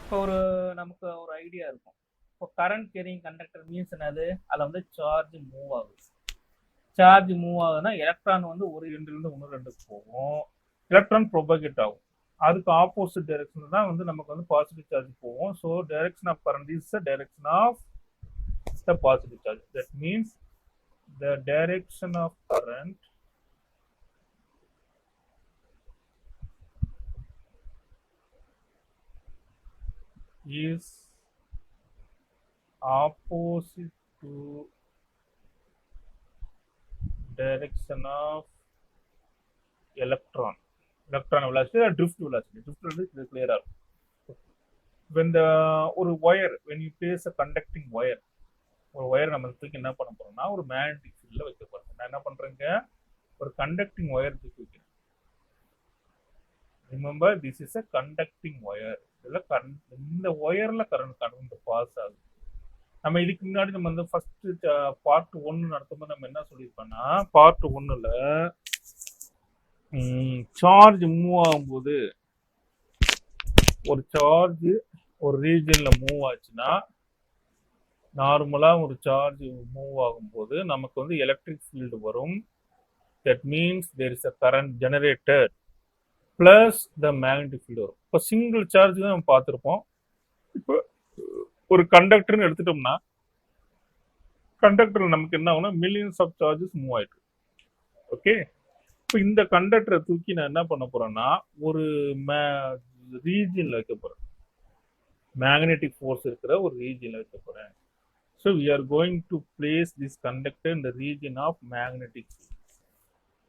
இப்போ நமக்கு ஒரு ஐடியா இருக்கும். இப்போ கரண்ட் கேரிங் கண்டக்டர் மீன்ஸ் என்னது? அதில் வந்து சார்ஜ் மூவ் ஆகுது. சார்ஜ் மூவ் ஆகுதுன்னா எலக்ட்ரான் வந்து ஒரு எண்ட்லேருந்து இன்னொரு ரெண்டுக்கு போகும். எலக்ட்ரான் ப்ரொபகேட் ஆகும். அதுக்கு ஆப்போசிட் டைரக்ஷன் தான் வந்து நமக்கு வந்து பாசிட்டிவ் சார்ஜ் போகும். So direction of current is the direction of the positive charge. That means the direction of current is opposite to direction of electron velocity or drift velocity. Drift velocity is clear. When the ஒரு wire, when you place a conducting wire, ஒரு wire நம்ம தூக்கி என்ன பண்ண போறோம்னா ஒரு magnetic field வைக்க போறோம். நான் என்ன பண்றேங்க, ஒரு conducting wire தூக்கி வைக்கிறேன். Remember, this is a conducting wire. இந்த ஒயர்ல கரண்ட் பாஸ் ஆகுது. நம்ம இதுக்கு முன்னாடி நம்ம வந்து ஃபர்ஸ்ட் பார்ட் 1 நடத்தும்போது நம்ம என்ன சொல்லியிருப்போம்னா, பார்ட் 1ல சார்ஜ் மூவ் ஆகும்போது ஒரு சார்ஜ் ஒரு ரீஜன்ல மூவ் ஆச்சுன்னா, நார்மலா ஒரு சார்ஜ் மூவ் ஆகும்போது நமக்கு வந்து எலக்ட்ரிக் ஃபீல்டு வரும். That means there is a current generator plus the magnetic field வரும். இப்போ சிங்கிள் சார்ஜ் தான் நம்ம பார்த்துருப்போம். இப்போ ஒரு கண்டக்டர்னு எடுத்துட்டோம்னா, கண்டக்டர் நமக்கு என்ன ஆகும்னா மில்லியன்ஸ் ஆஃப் சார்ஜஸ் மூவ் ஆயிட்டு. ஓகே, இப்போ இந்த கண்டக்டரை தூக்கி நான் என்ன பண்ண போறேன்னா ஒரு ரீஜியன்ல வைக்க போறேன். மேக்னெட்டிக் ஃபோர்ஸ் இருக்கிற ஒரு ரீஜியன்ல வைக்க போறேன். So we are going to place this conductor இந்த ரீஜியன் ஆஃப் மேக்னெட்டிக் ஃபீல்ட்.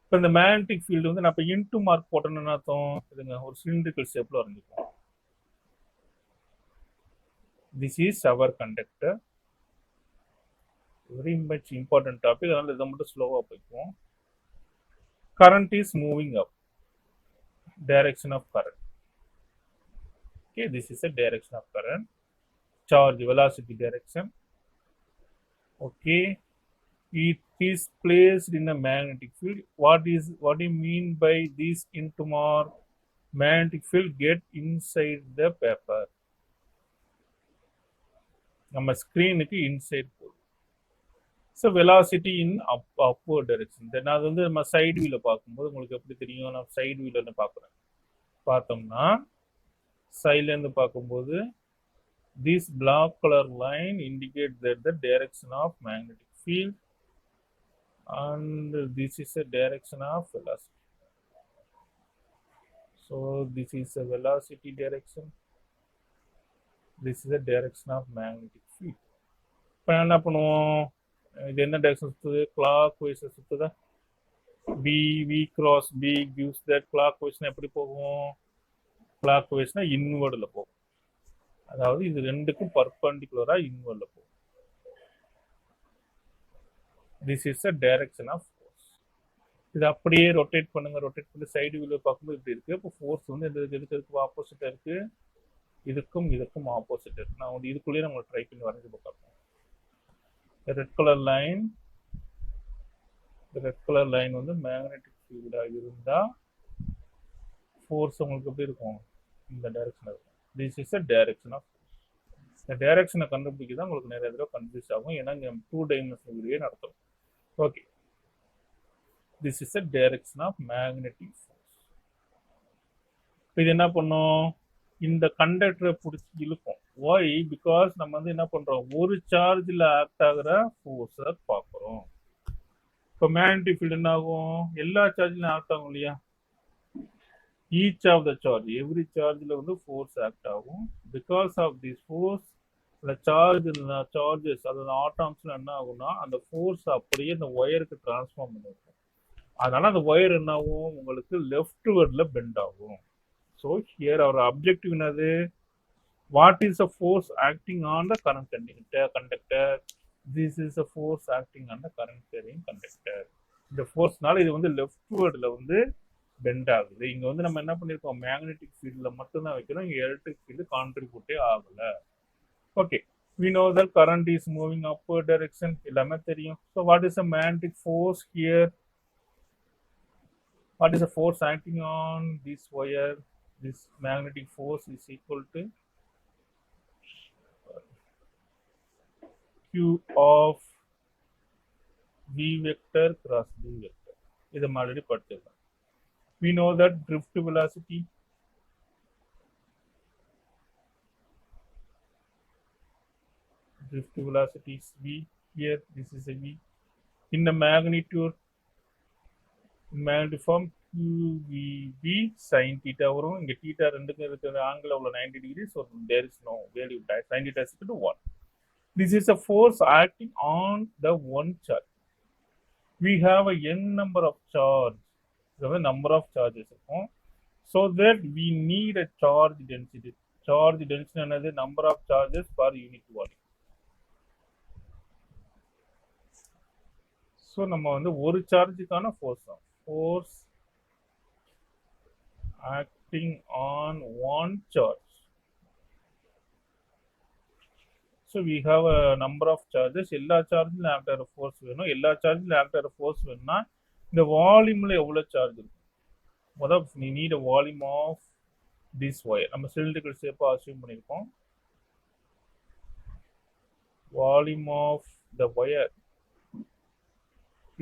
இப்போ இந்த மேக்னெட்டிக் ஃபீல்டு வந்து நான் இப்போ இன்டூ மார்க் போட்டேன்னு அர்த்தம் இதுங்க, ஒரு சிலிண்ட்ரிக்கல் ஷேப்ல வரைஞ்சிப்போம். This is our conductor. Very much important topic, அதனால இதை மட்டும் ஸ்லோவாக போய்க்குவோம். Current is moving up, direction of current. Okay, this is the direction of current. Charge velocity direction. Okay, it is placed in a magnetic field. What do you mean by this into more? Magnetic field get inside the paper. நம்ம ஸ்கிரீனுக்கு inside போகுது. So velocity இன் upward direction. தென் அது வந்து நம்ம side வியூல பார்க்கும்போது உங்களுக்கு எப்படி தெரியும், நான் சைடு வியூல பார்க்குறேன். பார்த்தோம்னா சைட்லேருந்து பார்க்கும்போது this black color line indicates that the direction of magnetic field and this is a direction of velocity. So this is a velocity direction, this is a direction of magnetic field. இப்போ என்ன பண்ணுவோம், இது என்ன direction சுற்றுது, clockwise சுற்றுதா. v cross b gives that கிளாக் வைஸ்னா எப்படி போகும், கிளாக் வைஸ்னா இன்வர்டில் போகும். அதாவது இது ரெண்டுக்கும் பர்பண்டிகுலரா இன்வர்ட்ல போகும். This is a direction of force. இது அப்படியே ரொட்டேட் பண்ணுங்க, ரொட்டேட் பண்ணி சைடு வியூல பார்க்கும்போது இப்படி இருக்கு. இப்போ ஃபோர்ஸ் வந்து எதுக்கு ஆப்போசிட்டா இருக்கு, இதுக்கும் இதுக்கும் ஆப்போசிட் இருக்கு. நான் வந்து இதுக்குள்ளேயே நம்ம ட்ரை பண்ணி வரைஞ்சி பார்ப்போம். ரெட் கலர் லைன் வந்து மேக்னெட்டிக் ஃபீல்டா இருந்தா ஃபோர்ஸ் உங்களுக்கு எப்படி இருக்கும், இந்த டைரக்ஷன் இருக்கும். This is a direction of force. இந்த டைரக்ஷனை கண்டுபிடிக்க தான் உங்களுக்கு நிறைய தடவை கன்ஃபியூஸ் ஆகும், ஏன்னா இங்கே 2 டைமென்ஷனல் வீடியோ நடத்தும். Okay, this is a direction of magnetic force. இது என்ன பண்ணும், இந்த கண்டக்டரை பிடிச்சி இழுக்கும். ஒய், பிகாஸ் நம்ம வந்து என்ன பண்றோம், ஒரு சார்ஜில் ஆக்ட் ஆகிற ஃபோர்ஸை பார்க்குறோம். இப்போ மேக்னெட்டிக் ஃபீல்டு என்ன ஆகும், எல்லா சார்ஜிலும் ஆக்ட் ஆகும் இல்லையா. Each of the charge, every சார்ஜில் வந்து ஃபோர்ஸ் ஆக்ட் ஆகும். பிகாஸ் ஆஃப் திஸ் ஃபோர்ஸ் அந்த சார்ஜஸ் அதாவது ஆட்டாம்ஸ்ல என்ன ஆகும்னா அந்த ஃபோர்ஸ் அப்படியே இந்த ஒயருக்கு டிரான்ஸ்ஃபார்ம் பண்ணிருக்கும். அதனால அந்த ஒயர் என்ன ஆகும், உங்களுக்கு லெஃப்ட் வேர்ட்ல பெண்ட் ஆகும். ஸோ ஹியர் அவர் அப்ஜெக்டிவ் என்னது, what is a force acting on the current conductor. This is a force acting on the current carrying conductor. இந்த ஃபோர்ஸ்னால இது வந்து லெஃப்ட் வேர்ட்ல வந்து பெண்ட் ஆகுது. இங்க வந்து நம்ம என்ன பண்ணிருக்கோம், மேக்னெட்டிக் ஃபீல்ட்ல மட்டும்தான் வைக்கிறோம், இங்க எலக்ட்ரிக் ஃபீல்டு கான்ட்ரிபியூட்டே ஆகல. Okay, we know that current is moving upward direction. எல்லாமே தெரியும். So what is the magnetic force here? What is the force acting on this wire? This magnetic force is equal to Q of V vector cross B vector. இது already படிச்சிருக்கோம். We know that drift velocity is V. Here this is a V. In the magnitude form QVB sin theta வரும். இங்க theta ரெண்டுக்கு இருக்கிற angle உள்ள 90 degrees, so there is no value. Sin theta is equal to 1. This is a force acting on the one charge. We have a n number of charges. The number of charges. So that we need a charge density. Charge density another number of charges per unit volume. So நம்ம வந்து ஒரு சார்ஜுக்கான force acting on one charge. So we have a number of charges. எல்லா சார்ஜ்ல act ஆகிற force வேணும். எல்லா சார்ஜ்ல act ஆகிற force வேணும்னா இந்த வால்யூம்ல எவ்வளவு சார்ஜ் இருக்கும்? முதல்ல we need a volume of this wire. நம்ம cylindrical shape assume பண்ணிருக்கோம். Volume of the wire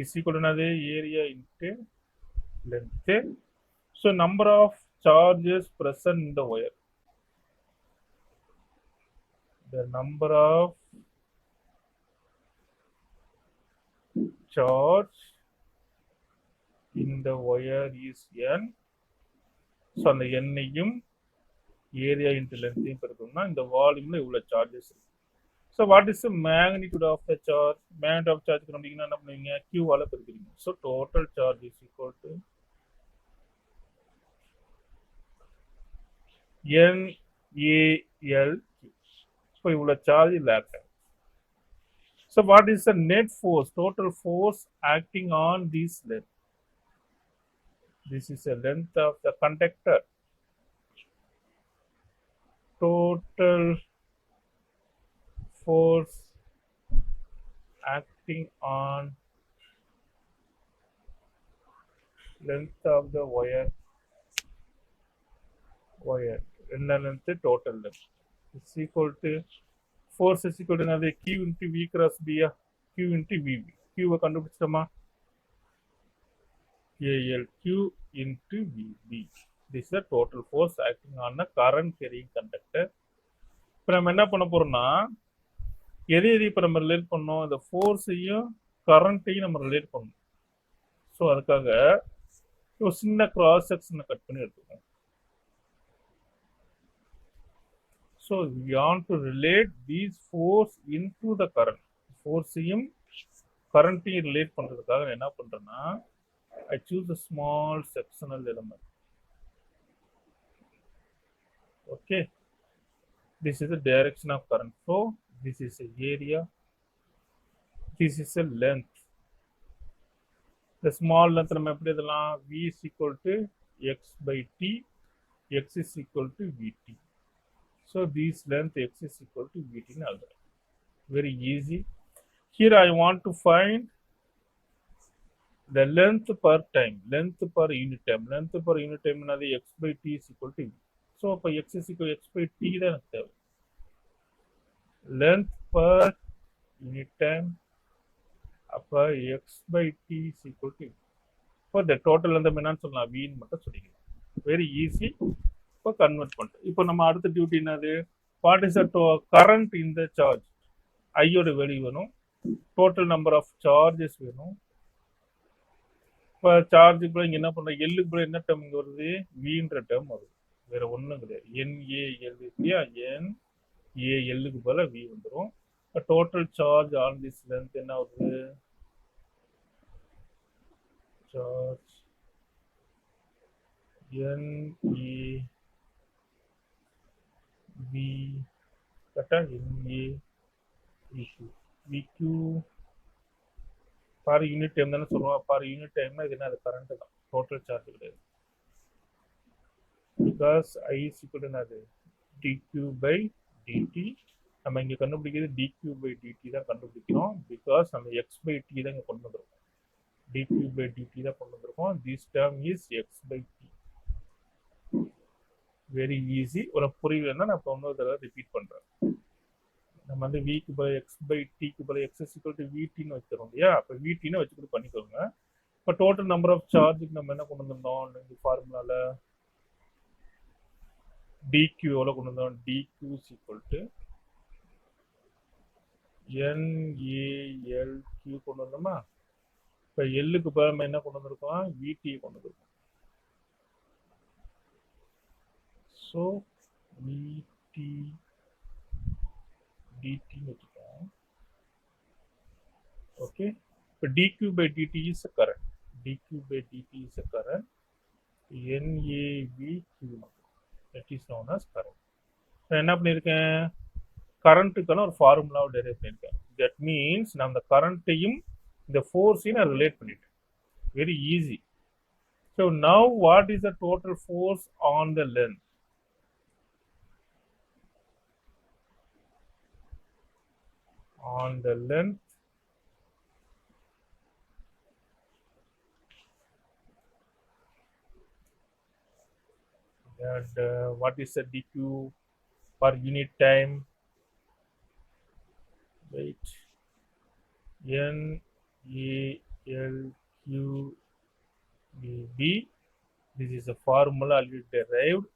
is equal to area into length. So number of charges present in the wire. The number of charge in the wire is n. So அந்த n-ஐயும் area into length-ஐயும் பெருக்கணும்னா இந்த வால்யூம்ல இவ்வளவு charges இருக்கு. So what is the magnitude of the charge? Magnitude of charge கண்டுபிடிக்கணும்னா என்ன பண்ணுவீங்க? Q ஆல பெருக்குறீங்க. So total charge is equal to NALQ. So இவ்வளவு சார்ஜ் லாக். So what is the net force? Total force acting on this length. This is the length of the conductor. Total force acting on length of the wire. என்ன length? Total length is equal to force is equal to another Q into V cross B. Q into VB. Q கண்டுபிடிச்சோமா? ALQ into VB. This is the total force acting on the current carrying conductor. இப்போ நம்ம என்ன பண்ண போறோம்னா எது இப்போ நம்ம relate பண்ணோம்? இந்த ஃபோர்ஸையும் கரண்ட்டையும் நம்ம ரிலேட் பண்ணணும். ஸோ அதுக்காக ஒரு சின்ன கிராஸ் செக்ஷனை கட் பண்ணி எடுத்துக்கோம். So we want to relate these force into the current. Force-ஐயும் current-ஐயும் relate பண்றதுக்காக என்ன பண்றேன்னா I choose a small sectional element. Okay. This is the direction of current flow. This is the area. This is the length. The small length நம்ம எப்படி எழுதலாம்? V is equal to x by t. X is equal to Vt. So this length x is equal to Vt in algebra. Very easy. Here I want to find the length per time, length per unit time. Length per unit time is x by t is equal to V. So x is equal to x by t தான் தேவை. Length per unit time அப்ப x by t is equal to V. For the total length என்னன்னு சொல்லலாம்? V ன்னு மட்டும் சொல்லிக்கலாம். Very easy. இப்போ convert பண்ணிட்டோம். இப்போ நம்ம அடுத்த டியூட்டி என்னது? What is the current in the charge? ஐயோட வேல்யூ வேணும். டோட்டல் நம்பர் ஆஃப் சார்ஜஸ் வேணும். இப்போ சார்ஜுக்கு கூட இங்கே என்ன பண்ணுறோம்? எல்லுக்கு கூட என்ன டேர்ம் இங்கே வருது? வின்ற டேர்ம் வருது. வேற ஒன்றும் கிடையாது. NAL இல்லையா? NALக்கு போல வி வந்துடும். இப்போ total charge on this length என்ன வருது? Charge NA V kata NA VQ per unit time தானே சொல்லுவோம். per unit time இது என்ன? அது கரண்ட் தான், டோட்டல் சார்ஜ் கிடையாது. because I is equal to என்னது? dq by dt. நம்ம இங்க கண்டுபிடிக்கிறது dq by dt தான் கண்டுபிடிக்கிறோம். because நம்ம x by t தான் இங்க கொண்டு வந்திருக்கோம். dq by dt தான் கொண்டு வந்திருக்கோம். this term is x by t. Very easy. ஒரு புரியலன்னா நான் இப்போ இன்னொரு தடவை ரிப்பீட் பண்றேன். நம்ம வந்து விக்கு பை எக்ஸ் பை டிக்கு பை எக்ஸ் இக்குவல் டு விடின்னு வச்சுக்கிறோம் இல்லையா? அப்போ விடின்னு வச்சுக்கிட்டு பண்ணிக்கோங்க. இப்போ டோட்டல் நம்பர் ஆஃப் சார்ஜுக்கு நம்ம என்ன கொண்டு வந்திருந்தோம் இந்த ஃபார்முலால டிக்யூ எவ்வளோ கொண்டு வந்தோம்? டிக்யூ ஈக்குவல் டு NALQ கொண்டு வந்தோமா? இப்போ எல்லுக்கு பதில் நம்ம என்ன கொண்டு வந்திருக்கோம்? விடியை கொண்டு வந்திருக்கோம். ஸோ விடி டிடின்னு வச்சுக்கோம். ஓகே, இப்போ dq by dt is a current. dq by dt is a current. NAVQ, that is known as current. நான் என்ன பண்ணியிருக்கேன்? கரண்ட்டுக்கான ஒரு ஃபார்முலாவை டெரைவ் பண்ணியிருக்கேன். தட் மீன்ஸ் நான் அந்த கரண்ட்டையும் இந்த ஃபோர்ஸையும் நான் ரிலேட் பண்ணிட்டேன். Very easy. So now what is the total force on the length? On the length, and what is the dq per unit time? Wait, NALQB. This is a formula already derived.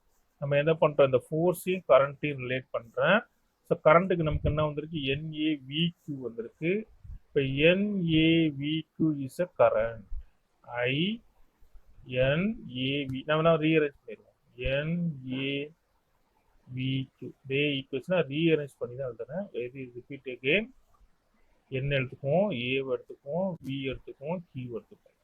நம்ம என்ன பண்றோம்? இந்த ஃபோர்ஸையும் கரண்ட்டையும் relate பண்றேன். So கரண்ட்டுக்கு நமக்கு என்ன வந்திருக்கு? NAVQ வந்திருக்கு. இப்போ NAVQ is a current. INAV நம்ம ரீஅரேஞ்ச் பண்ணிடுவோம். NAVQ இதே ஈக்குவேஷனை ரீஅரேஞ்ச் பண்ணி தான் எழுதுறேன். Very repeat again. N எடுத்துக்குவோம், A எடுத்துக்குவோம், V எடுத்துக்குவோம், Q எடுத்துக்குவோம்.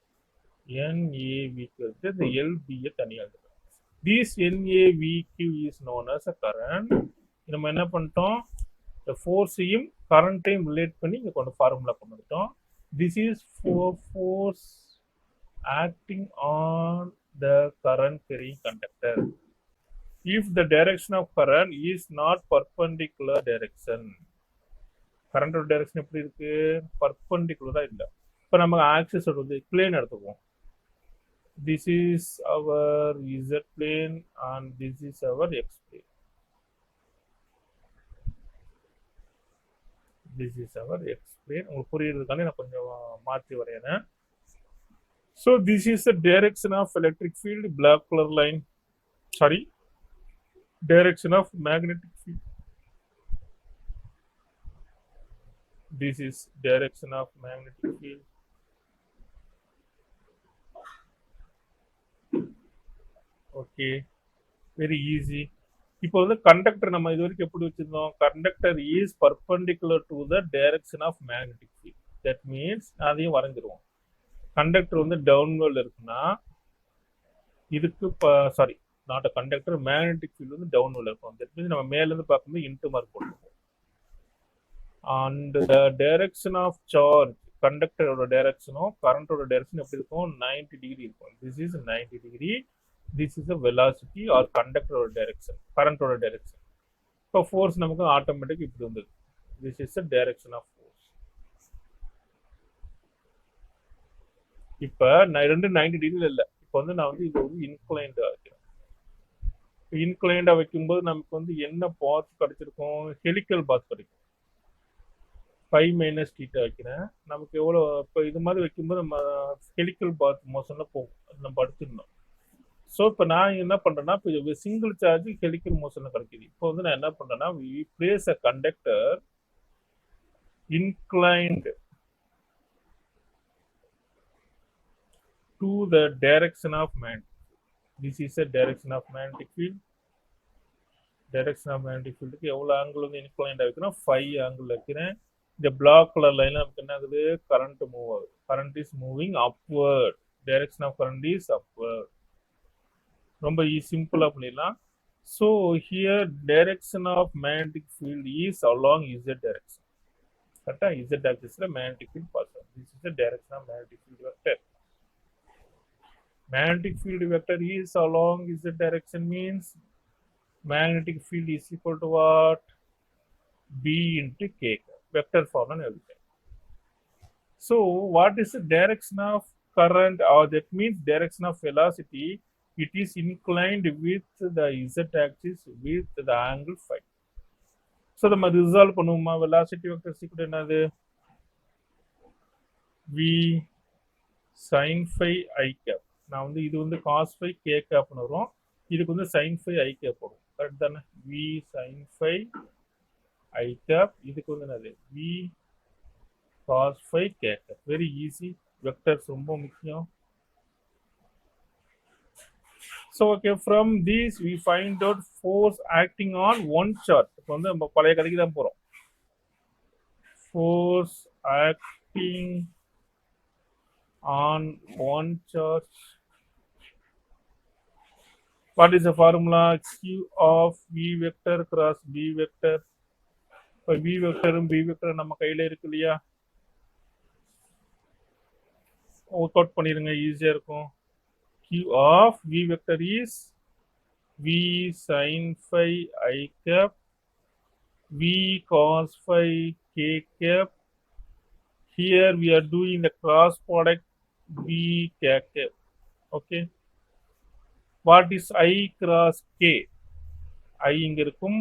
NAVQ எடுத்து இந்த LBயை தனியாக எழுதுறோம். This NAVQ is known as a current. நம்ம என்ன பண்ணிட்டோம்? இந்த ஃபோர்ஸையும் கரண்ட்டையும் ரிலேட் பண்ணி இங்கே கொண்டு ஃபார்முலா கொண்டு வந்துட்டோம். This is force acting on the current carrying conductor. If the direction of current is not perpendicular direction. கரண்டோட டைரக்ஷன் எப்படி இருக்கு? பர்பெண்டிகுலரா இல்லை. இப்போ நம்ம ஆக்சிஸ் வந்து பிளேன் எடுத்துக்குவோம். This is our Z plane and this is our X plane. This is our X plane. உங்களுக்கு புரியுறதுக்கான நான் கொஞ்சம் மாற்றி வரையறேன். So this is the direction of electric field, black color line. Sorry, direction of magnetic field. This is direction of magnetic field. Okay, very easy. இப்போ வந்து conductor நம்ம இது வரைக்கும் எப்படி வச்சிருந்தோம்? Conductor is perpendicular to the direction of magnetic field. That means அதையும் வரைஞ்சிருவோம். Conductor வந்து டவுன்வேர்ல இருக்குன்னா இதுக்கு sorry not a conductor, magnetic field வந்து டவுன்வேர்ல இருக்கும். தட் மீன்ஸ் நம்ம மேலேருந்து பார்க்கும்போது இன்ட்டு மார்க் போட்டுருவோம். And the direction of charge, கண்டக்டரோட டைரக்ஷனும் கரண்டோட டைரக்ஷன் எப்படி இருக்கும்? 90 டிகிரி இருக்கும். This is 90 degree. This is a velocity or conductor direction, current or direction. So force நமக்கு ஆட்டோமேட்டிக் இப்படி வந்தது. This is the direction of force. இப்போ நான் ரெண்டு 90 டிகிரில இல்லை. இப்போ வந்து நான் வந்து இது வந்து இன்க்ளைண்டா வைக்கிறேன். இன்க்ளைண்டா வைக்கும்போது நமக்கு வந்து என்ன பாத் கிடைச்சிருக்கும்? ஹெலிக்கல் பாத் கிடைக்கும். 5 - θ வைக்கிறேன். நமக்கு எவ்வளோ? இப்போ இது மாதிரி வைக்கும்போது நம்ம ஹெலிக்கல் பாத் மோஷன்ல போகும். நம்ம படிச்சிருந்தோம். ஸோ இப்போ நான் என்ன பண்ணுறேன்னா, இப்போ சிங்கிள் சார்ஜ் ஹெலிக்கல் மோஷனில் கிடைக்குது. இப்போ வந்து நான் என்ன பண்ணுறேன்னா, we place a conductor inclined to the direction of magnetic. This is a direction of magnetic field. Direction of magnetic ஃபீல்டுக்கு எவ்வளோ ஆங்கிள் வந்து இன்க்ளைண்ட் வைக்கிறேன்? 5 ஆங்கிள் வைக்கிறேன். இந்த பிளாக் கலர் லைனில் நமக்கு என்ன ஆகுது? கரண்ட் மூவ் ஆகுது. Current is moving upward. Direction of current is upward. ரொம்ப சிம்பிளா பண்ணிடலாம். So here direction of magnetic field is along Z direction. கரெக்டா? Z ஆக்சிஸ்ல மேக்னெட்டிக் ஃபீல்ட் பாஸ் ஆகும். This is the direction of magnetic field vector. Magnetic field vector is along Z direction means magnetic field is equal to what? B into K. Vector form and everything. So what is the direction of current? Or that means direction of velocity. It is inclined with the Z axis with the angle phi. So நம்ம resolve பண்ணுவோமா? Velocity vector சீக்கிரம் என்னது? V sin phi I cap. நான் வந்து இது வந்து cos phi k capனு வரும். இதுக்கு வந்து sin phi I cap வரும். கரெக்ட் தானே? V sin phi I cap. இதுக்கு வந்து என்னது? V cos phi k cap. Very easy. Vectors ரொம்ப முக்கியம். So okay, from these we find out force acting on one charge. இப்போ வந்து நம்ம பழைய கதைக்கு தான் போறோம். Force acting on one charge. What is the formula? Q of V vector cross B vector. இப்போ V vector B vector நம்ம கையில இருக்கு இல்லையா? ஒர்க் அவுட் பண்ணிருங்க, ஈஸியா இருக்கும். Q of V vector is V sin phi I cap, V cos phi k cap. Here we are doing the cross product V k cap. Okay. What is I cross k? I இங்க இருக்கும்,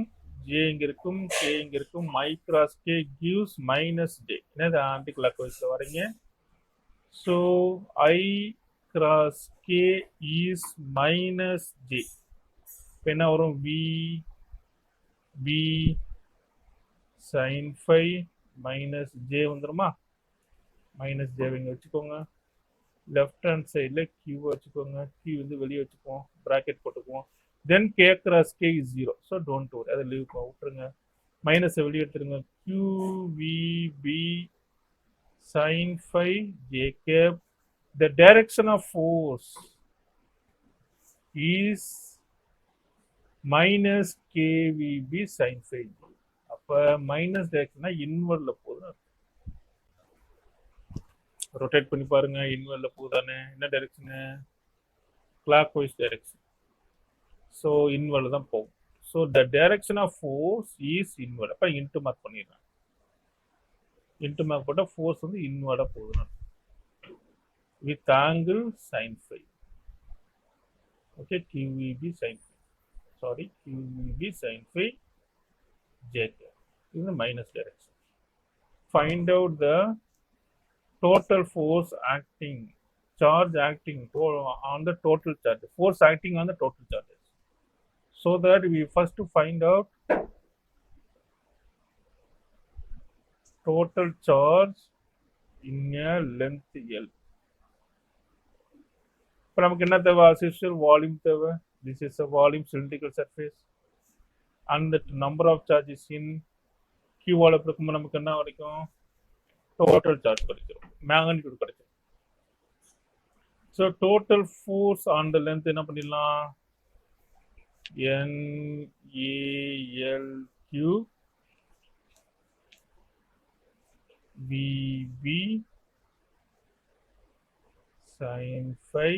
J இங்க இருக்கும், K இங்க இருக்கும். I cross K gives minus J. என்னது anti clock வைஸ்ல வரீங்க? So I cross K is minus J. என்ன வரும்? V B sin phi minus J வந்துருமா? மைனஸ் J இங்க வச்சுக்கோங்க. லெஃப்ட் ஹேண்ட் சைடில் Q வச்சுக்கோங்க. Q வந்து வெளியே வச்சுக்குவோம், ப்ராக்கெட் போட்டுக்குவோம். தென் K cross K is 0. So don't worry, அதை லீவ் விட்டுருங்க. மைனஸை வெளியே எடுத்துருங்க. QVB sin phi J cap. The direction of force is minus KVB sin phi. அப்போ மைனஸ் டைரக்ஷனா இன்வர்ட்ல போகுது. ரொட்டேட் பண்ணி பாருங்க, இன்வர்ட்ல போகுதானே? என்ன டைரக்ஷனு? Clockwise direction. ஸோ இன்வர்ட்ல தான் போகும். So the direction of force is inward. அப்போ இன்ட்டு மார்க் பண்ணிடுறேன். இன்ட்டு மார்க் போட்டால் ஃபோர்ஸ் வந்து இன்வர்டாக போகுதுன்னு with angle sine phi. Okay, QVB sin phi. Sorry, QVB sin phi J. இது minus direction. Find out the total force acting, charge acting on the total charge, force acting on the total charges. So that we first find out total charge in a length L. இப்போ நமக்கு என்ன தேவை? அசிஸ்டல் volume தேவை. This is a volume cylindrical surface and the number of charges in Q வால இருக்கும்போது நமக்கு என்ன கிடைக்கும்? Total charge கிடைச்சிடும், மேக்னிட்யூட் கிடைச்சிடும். So total force on the length என்ன பண்ணிடலாம்? NALQ VB sin phi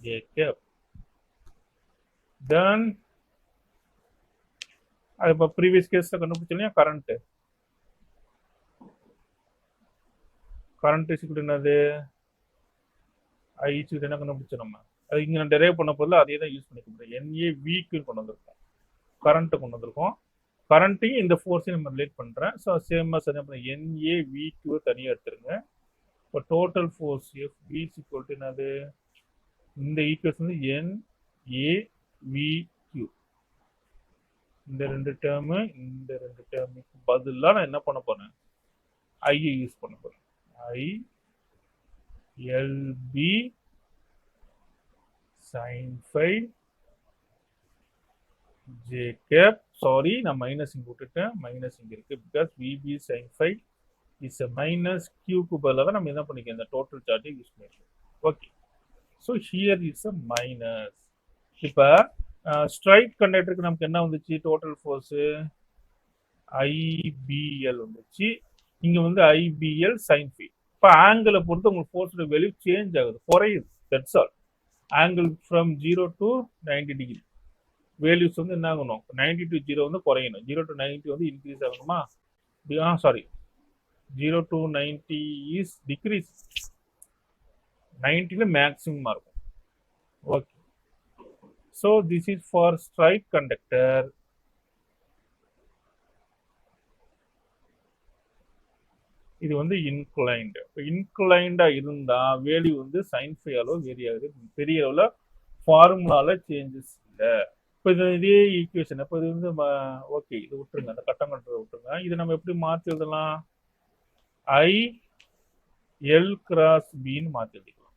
J cap. Then அது இப்போ ப்ரீவியஸ் கேஸில் கண்டுபிடிச்சோம் இல்லையா? கரண்ட் இஸ்க்கு என்னது? ஐச்சுக்கு என்ன கண்டுபிடிச்சோம் நம்ம? அது இங்கே நான் டெரைவ் பண்ண போதில் அதே தான் யூஸ் பண்ணிக்க முடியும். NAVQ கொண்டு வந்திருக்கோம், கரண்ட்டை கொண்டு வந்திருக்கோம். கரண்ட்டையும் இந்த ஃபோர்ஸையும் நம்ம ரிலேட் பண்ணுறேன். ஸோ சேமாக என்ன பண்ண NAVQ தனியாக எடுத்துருங்க. இப்போ total force FB equal to என்னது? இந்த ஈக்குவேஷன் வந்து NAVQ. இந்த ரெண்டு டேர்முக்கு பதிலாக நான் என்ன பண்ண போறேன்? ஐயை யூஸ் பண்ண போறேன். ILB sin phi J cap. Sorry, நான் மைனஸ் இங்க விட்டுட்டேன், மைனஸ் இங்க இருக்கு. Because VB sin phi is a minus Qக்கு பதிலாக நம்ம என்ன பண்ணிக்கலாம்? இந்த டோட்டல் சார்ஜை யூஸ் பண்ணிக்கலாம். Okay, so here is a minus. இப்போ ஸ்ட்ரைட் கண்டக்டருக்கு நமக்கு என்ன வந்துச்சு? டோட்டல் ஃபோர்ஸ் IBL வந்துச்சு. இங்க வந்து IBL sin phi. இப்போ ஆங்கிளை பொறுத்து உங்களுக்கு ஃபோர்ஸோட வேல்யூ சேஞ்ச் ஆகுது, குறையுது. That's all. Angle from 0 to 90 degree values வந்து என்ன ஆகணும்? 90 to 0 வந்து குறையணும். 0 to 90 வந்து இன்க்ரீஸ் ஆகணுமா? Sorry, 0 to 90 is decrease. 90ல மேக்ஸிமமாக இருக்கும். Okay, so this is for straight conductor. இது வந்து இன்க்ளைன்டு. இப்போ இன்க்ளைண்டாக இருந்தால் வேல்யூ வந்து சைன் ஃபை அளவு வேரி ஆகுது. பெரிய அளவில் ஃபார்முலாவில் சேஞ்சஸ் இல்லை. இப்போ இதே ஈக்குவேஷன் இப்போ இது வந்து ஓகே, இது விட்டுருங்க, அந்த கட்டம் கட்டுறதை விட்டுருங்க. இது நம்ம எப்படி மாற்றி எழுதலாம்? ஐ எல் கிராஸ் பின்னு மாற்றி எழுதிக்கலாம்.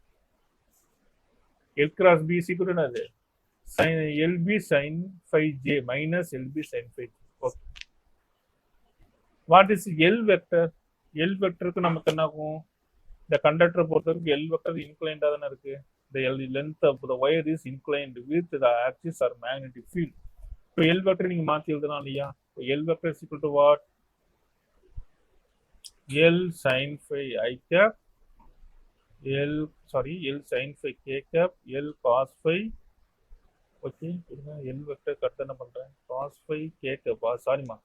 எல் கிராஸ் பி சீக்கிரம் என்னது? sin LB sin phi j minus LB sin phi j. Okay. What is L vector? L vectorக்கு நமக்கு என்ன ஆகும்? இந்த கண்டக்டரை பொறுத்தவரைக்கும் L vector inclined தானே இருக்கு. The length of the wire is inclined with the axis or magnetic field. இப்போ L vector நீங்க மாத்தி எழுதலாம் இல்லையா? L vector is equal to what? L sin phi I cap, L sin phi k cap, L cos phi. Okay, L vector cut என்ன பண்றேன்? cos phi k cap, சாரிமா,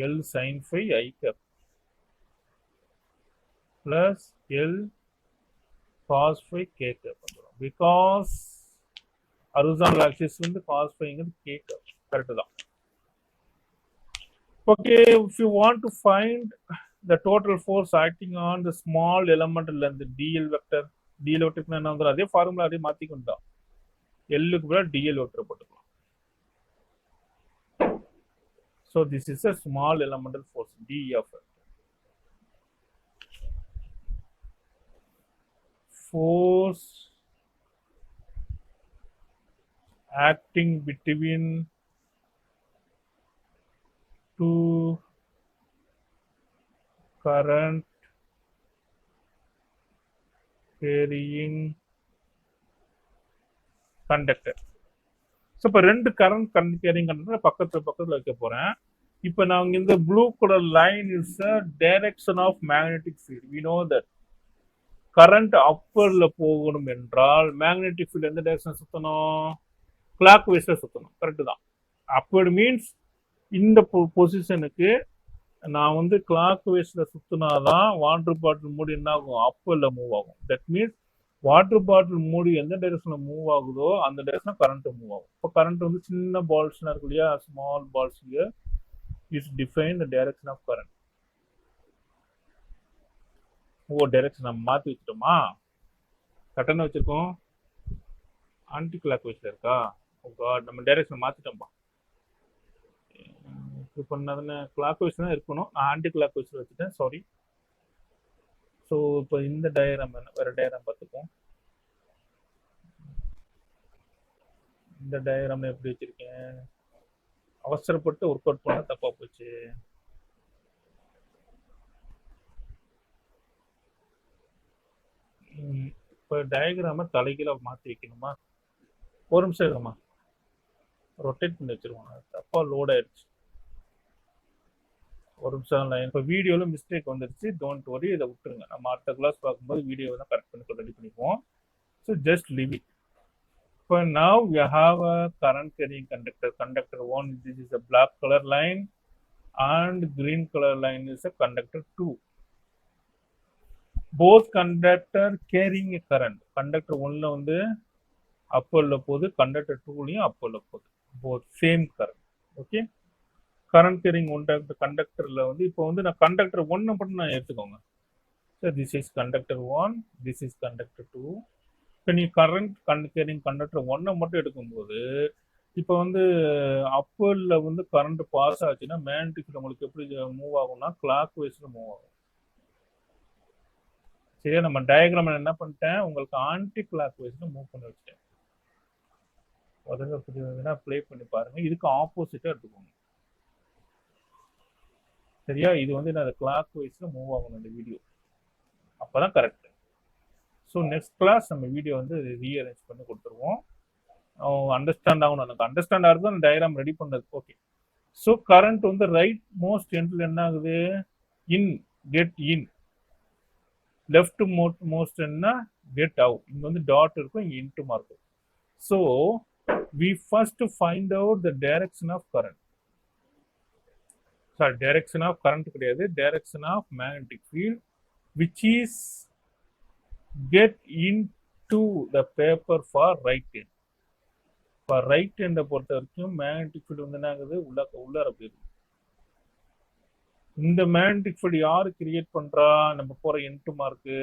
L sin phi I cap plus L cos phi k cap வந்துரும். Because horizontal axis வந்து cos phi ங்கிறது k cap. Correct தான். Okay, if you want to find the total force acting on the small element length dl vector, dl vector என்ன வந்துரும்? அதே formula அதே மாத்திக்கொண்டா L க்கு பதிலா dl vector போட்டுக்கலாம். So this is a small elemental force d of force acting between two current carrying conductor. So இப்போ ரெண்டு current carrying conductor பக்கத்தில் வைக்க போறேன். இப்போ நாங்கள் இந்த blue colour line is a direction of magnetic field. We know that current அப்பர்ல போகணும் என்றால் மேக்னெட்டிக் ஃபீல்ட் எந்த டைரக்ஷன் சுற்றணும்? கிளாக் வைஸ்ல சுற்றணும். கரெக்டு தான். அப்பர்டு மீன்ஸ் இந்த பொசிஷனுக்கு நான் வந்து கிளாக் வைஸ்ல சுத்தினாதான் வாட்டர் பாட்டில் மூடி என்ன ஆகும்? அப்பர்ல மூவ் ஆகும். தட் மீன்ஸ் வாட்டர் பாட்டில் மூடி எந்த டைரக்ஷன்ல மூவ் ஆகுதோ அந்த டைரக்ஷன் கரண்ட் மூவ் ஆகும். இப்போ கரண்ட் வந்து சின்ன பால்ஸ்னா இருக்கு இல்லையா, small balls is define the direction of current. Direction நம்ம மாத்தி வச்சுட்டோமா? கட்டணம் வச்சிருக்கோம், ஆன்டி கிளாக் வைஸ்ல இருக்கா? நம்ம டைரக்ஷன் மாத்திட்டோம்பா. இப்போ பண்ணதுன்னு கிளாக் வைஸ் தான் இருக்கணும், நான் ஆன்டி கிளாக் வைஸ்ல வச்சுட்டேன், சாரி. ஸோ இப்போ இந்த டயக்ராம் என்ன, வேற டயக்ராம் பார்த்துப்போம். இந்த டயக்ராம் எப்படி வச்சிருக்கேன்? அவசரப்பட்டு ஒர்க் அவுட் பண்ண தப்பா போச்சு. இப்போ டயக்ராம தலைகீழ மாற்றி வைக்கணுமா? ஒரு நிமிஷம் இருக்குமா, ரொட்டேட் பண்ணி வச்சிருவோம். தப்பா லோட் ஆயிடுச்சு. ஒரு நிமிஷம் லைன். இப்போ வீடியோவில் மிஸ்டேக் வந்துருச்சு, டோன்ட் வரி, இதை விட்டுருங்க. நம்ம அடுத்த கிளாஸ் பார்க்கும்போது வீடியோவை தான் கரெக்ட் பண்ணி ரெடி பண்ணிக்குவோம். So just leave it. இப்போ now we have a current carrying conductor. Conductor 1, this is a black colour line and green colour line is a conductor 2. Both conductor carrying a current. Conductor 1ல வந்து அப்பர்ல போகுது, conductor 2லையும் அப்பர்ல போகுது. Both same current. Okay, current carrying கண்டக்டர்ல வந்து இப்போ வந்து நான் கண்டக்டர் 1 மட்டும் நான் எடுத்துக்கோங்க. So this is conductor 1, this is conductor 2. இப்போ நீ கரண்ட் கேரிங் கண்டக்டர் 1 மட்டும் எடுக்கும்போது இப்போ வந்து அப்பர்ல வந்து கரண்ட் பாஸ் ஆச்சுன்னா மேக்னெட்டிக் உங்களுக்கு எப்படி மூவ் ஆகும்னா கிளாக் வைஸ்ல மூவ் ஆகும். சரியா? நம்ம டயக்ராம் என்ன பண்ணிட்டேன், உங்களுக்கு ஆன்டி கிளாக் வைஸ்ல மூவ் பண்ணி வச்சுட்டேன். உதவி ப்ளே பண்ணி பாருங்க. இதுக்கு ஆப்போசிட்டா எடுத்துக்கோங்க. சரியா? இது வந்து நான் கிளாக் வைஸ்ல மூவ் ஆகணும் இந்த வீடியோ, அப்பதான் கரெக்ட். ஸோ நெக்ஸ்ட் கிளாஸ் நம்ம வீடியோ வந்து ரீஅரேஞ்ச் பண்ணி கொடுத்துருவோம். அண்டர்ஸ்டாண்ட் ஆகணும், எனக்கு அண்டர்ஸ்டாண்ட் ஆகுது அந்த டயக்ராம் ரெடி பண்ணது. ஓகே, ஸோ கரண்ட் வந்து ரைட் மோஸ்ட் எண்ட்ல என்ன ஆகுது? In, get in. Left most என்ன? Get out. இங்க வந்து டாட் இருக்கும், இங்க into mark. So we first find out the direction of current. Sorry, direction of current கிடையாது, direction of magnetic field, which is get into the paper for right hand. For right hand பொறுத்த வரைக்கும் magnetic field வந்து என்ன ஆகுது? உள்ளார போயிடும். இந்த magnetic field யாரு கிரியேட் பண்றா? நம்ம போற இன்ட்டு மார்க்கு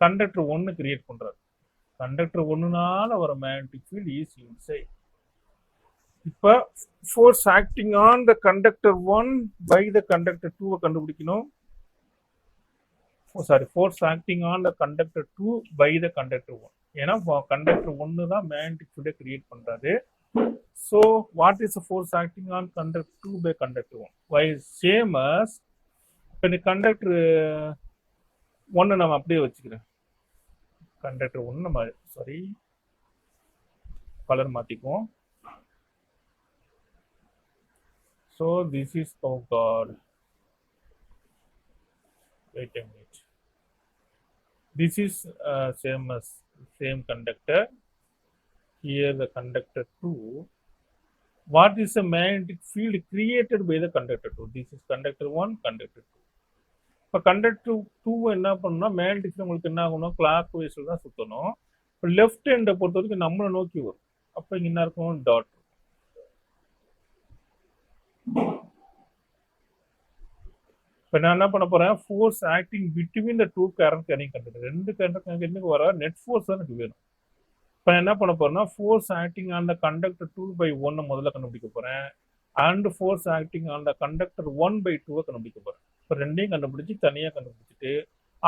கண்டக்டர் 1 கிரியேட் பண்றாரு. கண்டக்டர் 1னால வர மேக்னெட்டிக் ஃபீல்டு இஸ் இன்சைட். இப்ப force acting on the conductor 1 by the conductor 2 கண்டுபிடிக்கணும். Sorry, force acting on the conductor 2 by the conductor 1. ஏன்னா கண்டக்டர் 1 தான் மேக்னெட்டிக் ஃபீல்டை கிரியேட் பண்றாரு. So what is the force acting on conductor 2 by conductor 1? Why same as இப்போ இந்த conductor 1 நம்ம அப்படியே வச்சுக்கிறேன். கண்டக்டர் 1 நம்ம சாரி கலர் மாத்திக்குவோம். So this is oh god. Wait a minute. This is same conductor. Here the conductor 2. What is the magnetic field created by the conductor 2? This is conductor 1, conductor 2. இப்போ conductor 2 என்ன பண்ணணும்னா magnetic field உங்களுக்கு என்ன ஆகணும், clock வைஸில் தான் சுற்றணும். இப்போ லெஃப்ட் ஹேண்டை பொறுத்த வரைக்கும் நம்மளை நோக்கி வரும். அப்போ இங்கே என்ன இருக்கும், டாட். இப்போ நான் என்ன பண்ண போறேன், force acting between the 2 current carrying conductor, 2 current carrying வர நெட் ஃபோர்ஸ் தான் எனக்கு வேணும். இப்போ என்ன பண்ண போறேன்னா force acting on the conductor 2 by 1 முதல்ல கண்டுபிடிக்க போறேன். And force acting on the conductor 1 by 2 கண்டுபிடிக்க போறேன். இப்போ ரெண்டையும் கண்டுபிடிச்சி தனியாக கண்டுபிடிச்சிட்டு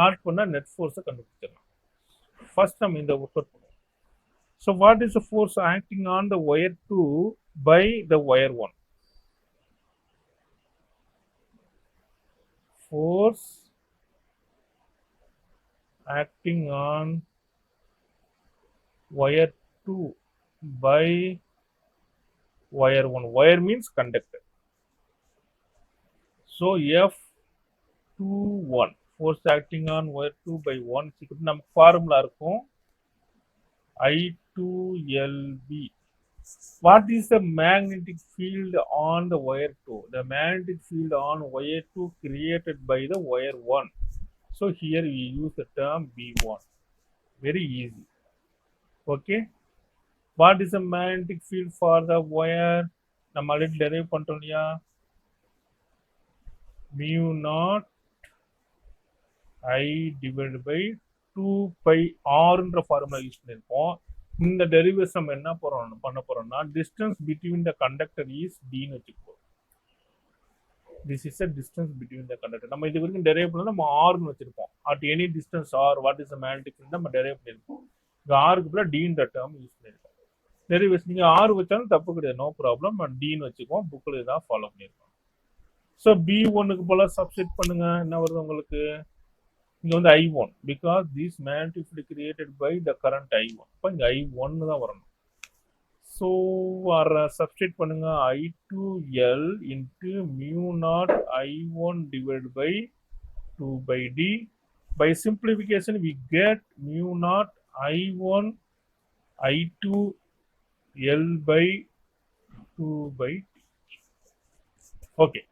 ஆட் பண்ணா நெட் ஃபோர்ஸை கண்டுபிடிச்சிடலாம். ஃபர்ஸ்ட் நம்ம இந்த ஒர்க் அவுட் பண்ணுவோம். So what is the force acting on the wire 2 by the wire 1? Force acting on wire 2 by wire 1. Wire means conductor. So F21 force acting on wire 2 by 1 நமக்கு formula இருக்கும் I2LB. What is the magnetic field on the wire 2? The magnetic field on wire 2 created by the wire 1. So here we use the term B1. Very easy. Okay. What is the magnetic field for the wire? நம்ம already derive பண்ணிட்டோம் இல்லையா, mu naught I divided by 2 pi R formula use பண்ணியிருக்கோம். இந்த derivation நம்ம என்ன பண்ண போறோம்னா distance between the conductor is டின்னு வச்சுக்கோம். This is a distance between the conductor. நம்ம இது வரைக்கும் டெரைவ் பண்ணது நம்ம ஆர்னு வச்சிருப்போம். At any distance R what is the magnetic field நம்ம டெரைவ் பண்ணியிருப்போம். இந்த ஆருக்கு பதிலாக டின்ற டேர்ம் யூஸ் பண்ணியிருக்கோம். டெரிவேஷன் நீங்கள் ஆர் வச்சாலும் தப்பு கிடையாது, நோ ப்ராப்ளம். டின்னு வச்சுக்குவோம். புக்கில் இதான் ஃபாலோ பண்ணியிருக்கோம். ஸோ B1க்கு போல சப்ஸ்டிட் பண்ணுங்க. என்ன வருது உங்களுக்கு, இங்க வந்து I1 because this magnetic field created by the current I1. அப்ப இங்க I1 தான் வரணும். So சப்ஸ்டிட் பண்ணுங்க I2L into mu naught I1 divided by 2 by D. By simplification we get mu naught I1 I2 L by 2 by D. Okay.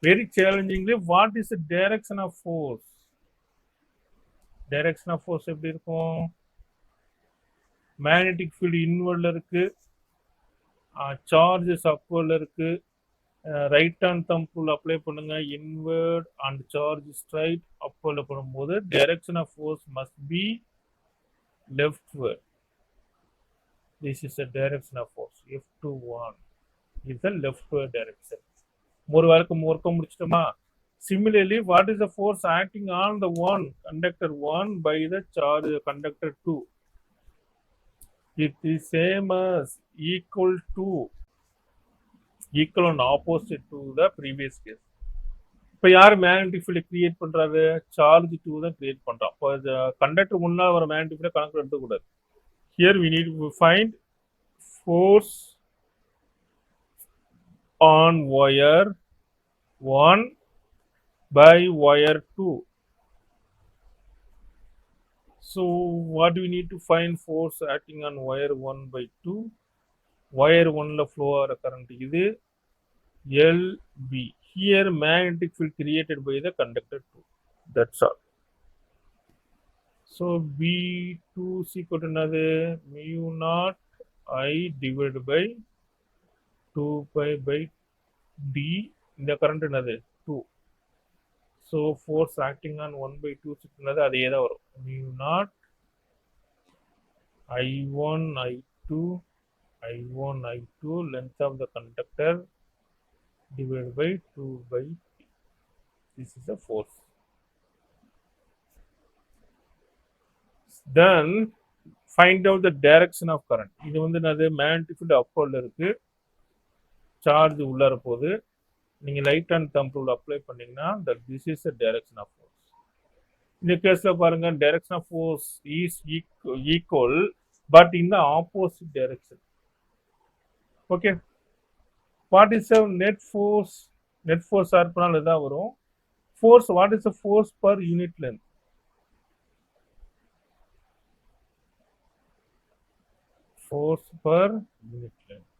Very challengingly, what is the direction of force? Direction of force எப்படி இருக்கும், magnetic field இன்வர்டில் இருக்கு, charges அப்வர்டில் இருக்கு. Right hand thumb rule apply பண்ணுங்க. Inward and charge straight அப்வர்டில் பண்ணும்போது direction of force must be leftward. This is the direction of force. F21 is the leftward direction. ஒரு ஒர்க்கை முடிச்சிட்டோமா. Similarly, what is the force acting on the conductor 1 by the charge conductor 2? It is same as equal and opposite to the previous case. இப்போ யார் magnetic field create பண்றாரு, charge 2 தான் create பண்றான். இப்போ conductor 1 வர magnetic ஃபீல்டை கணக்கு எடுத்துக்கூடாது. Here we need to find force on wire 1 by wire 2. So what do we need to find force acting on wire 1 by 2? Wire 1 la flow ஆகிற current இது LB. Here magnetic field created by the conductor 2. That's all. So B2 is equal to another mu naught I divided by 2 pi by D. இந்த current another so force acting on 1/2 சிக்னது அதே தான் வரும். Mu not I1 I2 I1 I2 length of the conductor divided by 2/p. This is a force. Then find out the direction of current. இது வந்து என்னது, magnetic field அப்போல இருக்கு, charge உள்ளார போகுது. நீங்க light and thumb rule apply பண்ணீங்கன்னா this is the direction of force. இந்த கேஸ்ல பாருங்க, direction of force is equal but in the opposite direction. Okay, what is the net force? Net force ஆர் பண்ணால் இதான் வரும். Force, what is the force per unit length? Force per unit length.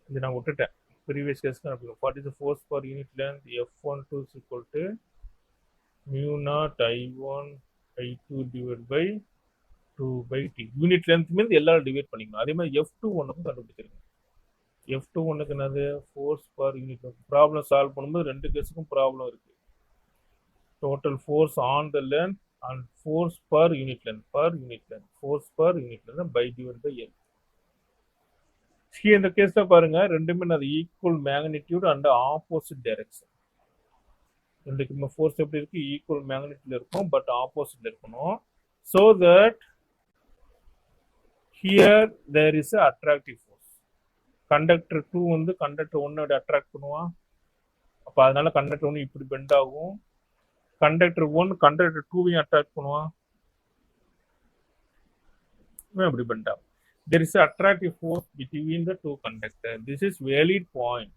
இது நான் விட்டுட்டேன், previous கேஸ்க்கு. What is the force per unit length? F12 is equal to mu naught I1 I2 divided by 2/t. Unit length means எல்லாரும் divide பண்ணிக்கணும். அதே மாதிரி F21க்கும் கண்டுபிடிச்சிருங்க. F21க்கு என்னது, force per unit length. Problem solve பண்ணும்போது ரெண்டு கேஸுக்கும் ப்ராப்ளம் இருக்கு. Total force on the length and force per unit length. Force per unit length by divide by L. இந்த கேஸ்ல பாருங்க, ரெண்டுமே அது equal magnitude and opposite direction. ரெண்டுக்குமே ஃபோர்ஸ் எப்படி இருக்கு, ஈக்குவல் மேக்னிடியூட்ல இருக்கும் பட் ஆப்போசிட்ல இருக்கணும். So that here there is a attractive force. Conductor 2 வந்து Conductor 1 அட்ராக்ட் பண்ணுவான். அப்ப அதனால Conductor 1 இப்படி பெண்ட் ஆகும். Conductor 1 Conductor 2 அட்ராக்ட் பண்ணுவான், இப்படி பெண்ட் ஆகும். There is an attractive force between the two conductors. This is valid point.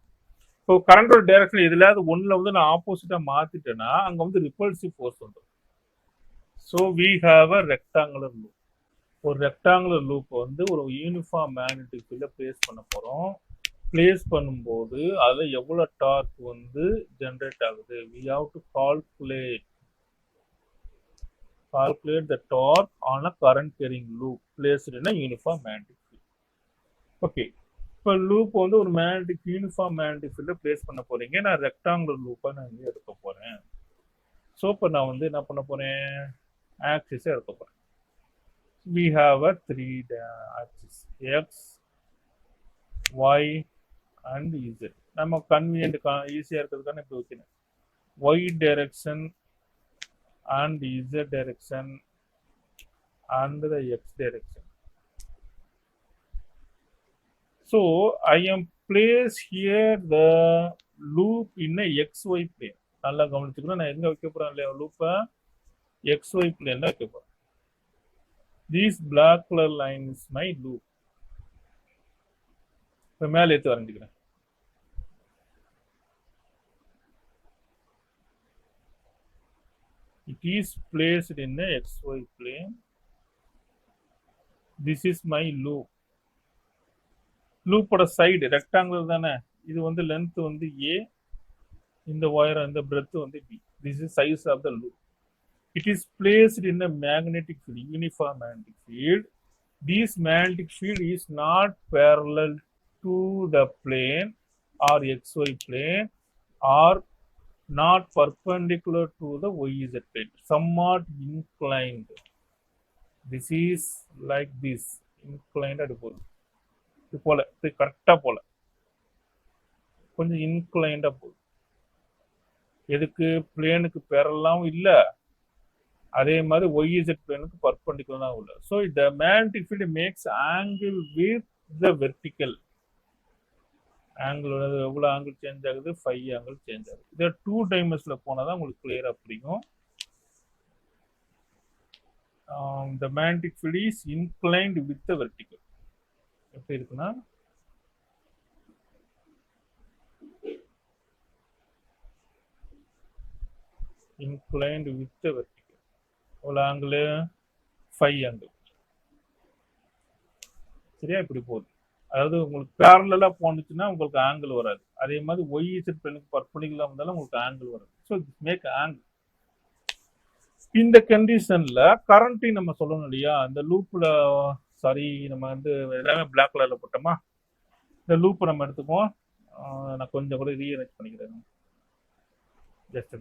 இப்போ கரண்டோட டைரக்ஷன் எதுலாவது ஒன்னுல வந்து நான் ஆப்போசிட்டா மாத்திட்டேன்னா அங்க வந்து ரிப்பல்சிவ் ஃபோர்ஸ் வந்துடும். So we have a rectangular loop. ஒரு ரெக்டாங்குலர் லூப் வந்து ஒரு யூனிஃபார்ம் மேக்னெட்டிக் ஃபீல்ட்ல பிளேஸ் பண்ண போறோம். பிளேஸ் பண்ணும்போது அதுல எவ்வளவு டார்க் வந்து ஜெனரேட் ஆகுது, we have to calculate the torque on a current carrying loop placed in a uniform magnetic field. Okay, இப்போ லூப் வந்து ஒரு மேக்னெட்டிக் யூனிஃபார்ம் மேக்னெட்டிக் ஃபீல்ட்ல பிளேஸ் பண்ண போறீங்க. நான் ரெக்டாங்குலர் லூப்பா நான் இங்கே எடுக்க போறேன். ஸோ இப்போ நான் வந்து என்ன பண்ண போறேன், ஆக்சிஸை எடுக்க போறேன். we have a 3 axis, x, y and z. நம்ம கன்வீனியன்ட் ஈஸியா இருக்கிறதுக்கான இப்படி வைக்கணும். y direction and z direction and the x direction. So I am placed here the loop in a xy plane. நல்லா கவனிச்சுக்கணும், நான் எங்க வைக்க போறேன் இல்லையா லூப்பை, xy பிளேன்ல வைக்க போறேன். This black color line is my loop. இப்போ மேலே எடுத்து வரைஞ்சிக்கிறேன். It is placed in a xy plane. This is my loop. லூப்போட சைடு ரெக்டாங்குலர் தானே, இது வந்து லென்த் வந்து a, இந்த ஒயர் இந்த பிரெத் வந்து b. This is size of the loop. It is placed in a magnetic field, uniform magnetic field. This magnetic field is not parallel to the plane or xy plane or not perpendicular to the yz plane, somewhat inclined. This is like this, inclined அது போல, இது போல, இது கரெக்டா போல, கொஞ்சம் இன்க்ளைண்டா போகுது. எதுக்கு, பிளேனுக்கு பேரலாவும் இல்ல, அதே மாதிரி yz பிளேனுக்கு பர்பெண்டிகுலரா உள்ள. So the magnetic field makes angle with the vertical angle. எவ்வளவு ஆங்கிள் சேஞ்ச் ஆகுது, 5 ஆங்கிள் சேஞ்ச் ஆகுது. இதை 2 டைமென்ஷன்ல போனாதான் உங்களுக்கு கிளியரா புரியும். The magnetic field is inclined with the vertical. எப்படி இருக்குன்னா, inclined with the vertical. எவ்வளவு ஆங்கிள், 5 ஆங்கிள். சரியா, இப்படி போகுது. அதாவது உங்களுக்கு பேரலா போனுச்சுன்னா உங்களுக்கு ஆங்கிள் வராது. அதே மாதிரி yz பிளேனுக்கு பர்பெண்டிகுலரா வந்தாலும் உங்களுக்கு ஆங்கிள் வராது. So make angle. இந்த கண்டிஷன்ல கரண்ட்டையும் நம்ம சொல்லணும் இல்லையா, இந்த லூப்ல, சாரி நம்ம வந்து எல்லாமே பிளாக் கலர்ல போட்டோமா, இந்த லூப் நம்ம எடுத்துக்குவோம். நான் கொஞ்சம் கூட ரீஅரேஞ்ச் பண்ணிக்கிறேன். ஜஸ்ட்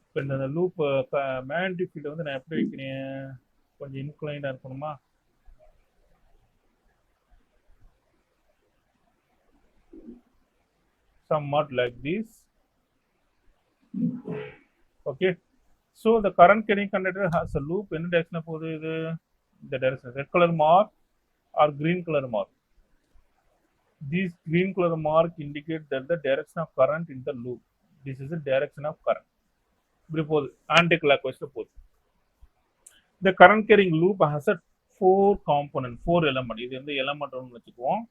இப்போ இந்த லூப் மேக்னெட்டிக் ஃபீல்டை வந்து நான் எப்படி வைக்கிறேன், கொஞ்சம் இன்க்ளைண்டாக இருக்கணுமா? somewhat like this. Okay, so the current carrying conductor has a loop in direction of the direction red color mark or green color mark. This green color mark indicates that the direction of current in the loop. This is the direction of current. Anti-clockwise. The current carrying loop has a 4 component, 4 element. This is the element 1,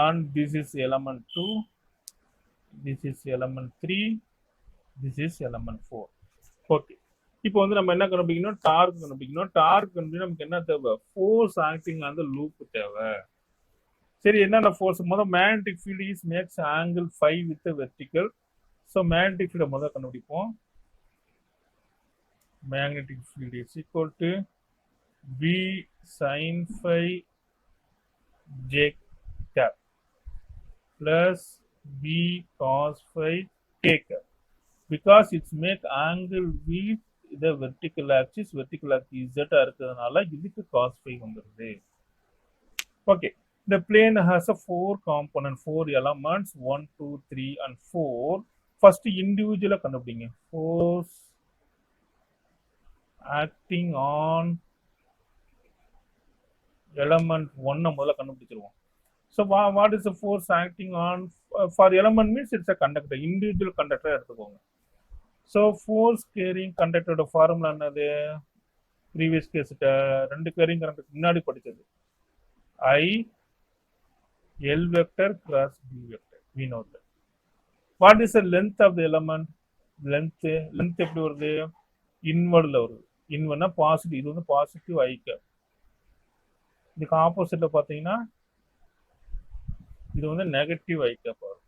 and this is element 2, this is element 3, this is element 4. Okay, இப்போ வந்து நம்ம என்ன கண்டுபிடிக்கணும், dark கண்டுபிடிக்கணும். Dark வந்து நமக்கு என்ன தேவை, force acting on the loop தேவை. சரி, என்னென்ன ஃபோர்ஸ்? முதல்ல magnetic field is max angle phi with vertical. So magnetic ஃபீல்டை முதல்ல கண்டுபிடிப்போம். Magnetic field is equal to B sine phi J cap plus B cos phi K cap. Because it's make angle with the vertical axis z இருக்கிறதுனால இதுக்கு cos phi வந்துருது. Okay, the plane has a 4 component, 4 elements, 1, 2, 3 and 4. First individual கண்டுபிடிங்க. Force acting on element 1 முதல்ல கண்டுபிடிச்சிருவோம். So what is the force acting on for element means it's a conductor, individual conductor எடுத்துக்கோங்க. So force carrying conductor formula என்னது, previous case ரெண்டு carrying conductor முன்னாடி படிச்சது, I L vector cross B vector. We know that. What is the length of the element? length எப்படி வருது, இன்வர்ட்ல வருது. இன்வர்ட்னா positive, இது வந்து பாசிட்டிவ் I கேப். இதுக்கு ஆப்போசிட்ல பாத்தீங்கன்னா இது வந்து நெகட்டிவ் I கேப் வரும்.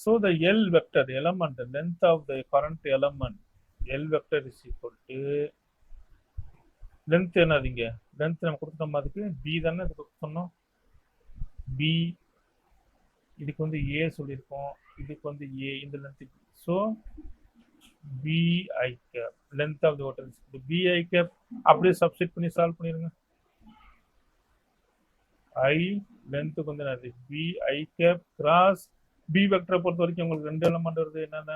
So the L vector, the element, the length of the current element, L vector is equal to length என்னதுங்க, length நம்ம கொடுத்தோம், அதுக்கு B தானே இது கொடுத்தோம். B இதுக்கு வந்து A சொல்லியிருக்கோம், இதுக்கு வந்து A, இந்த length. So BI cap, length of the water is equal to BI cap. அப்படியே சப்ஸ்டிட் பண்ணி சால்வ் பண்ணிருங்க. I length வந்து என்னது, BI cap cross B வெக்டரை பொறுத்த வரைக்கும் உங்களுக்கு ரெண்டு எலமெண்ட் வருது. என்னென்ன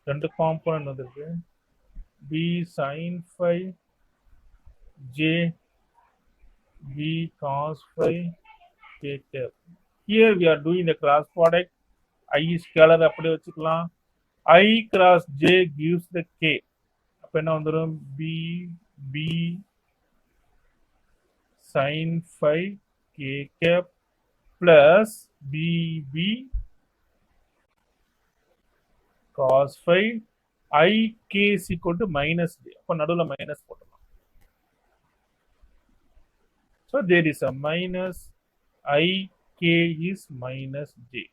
ரெண்டு காம்பனன்ட் வந்துருக்கு, B sin phi J B cos phi K cap. Here we are doing the cross product. I scalar அப்படியே வச்சுக்கலாம். I cross J gives the K. அப்ப என்ன வந்துடும், B B sin phi K cap plus B B cos phi I K is equal to minus J. அப்ப நடுவுல minus போட்டுக்கலாம். So there is a minus, I K is minus J.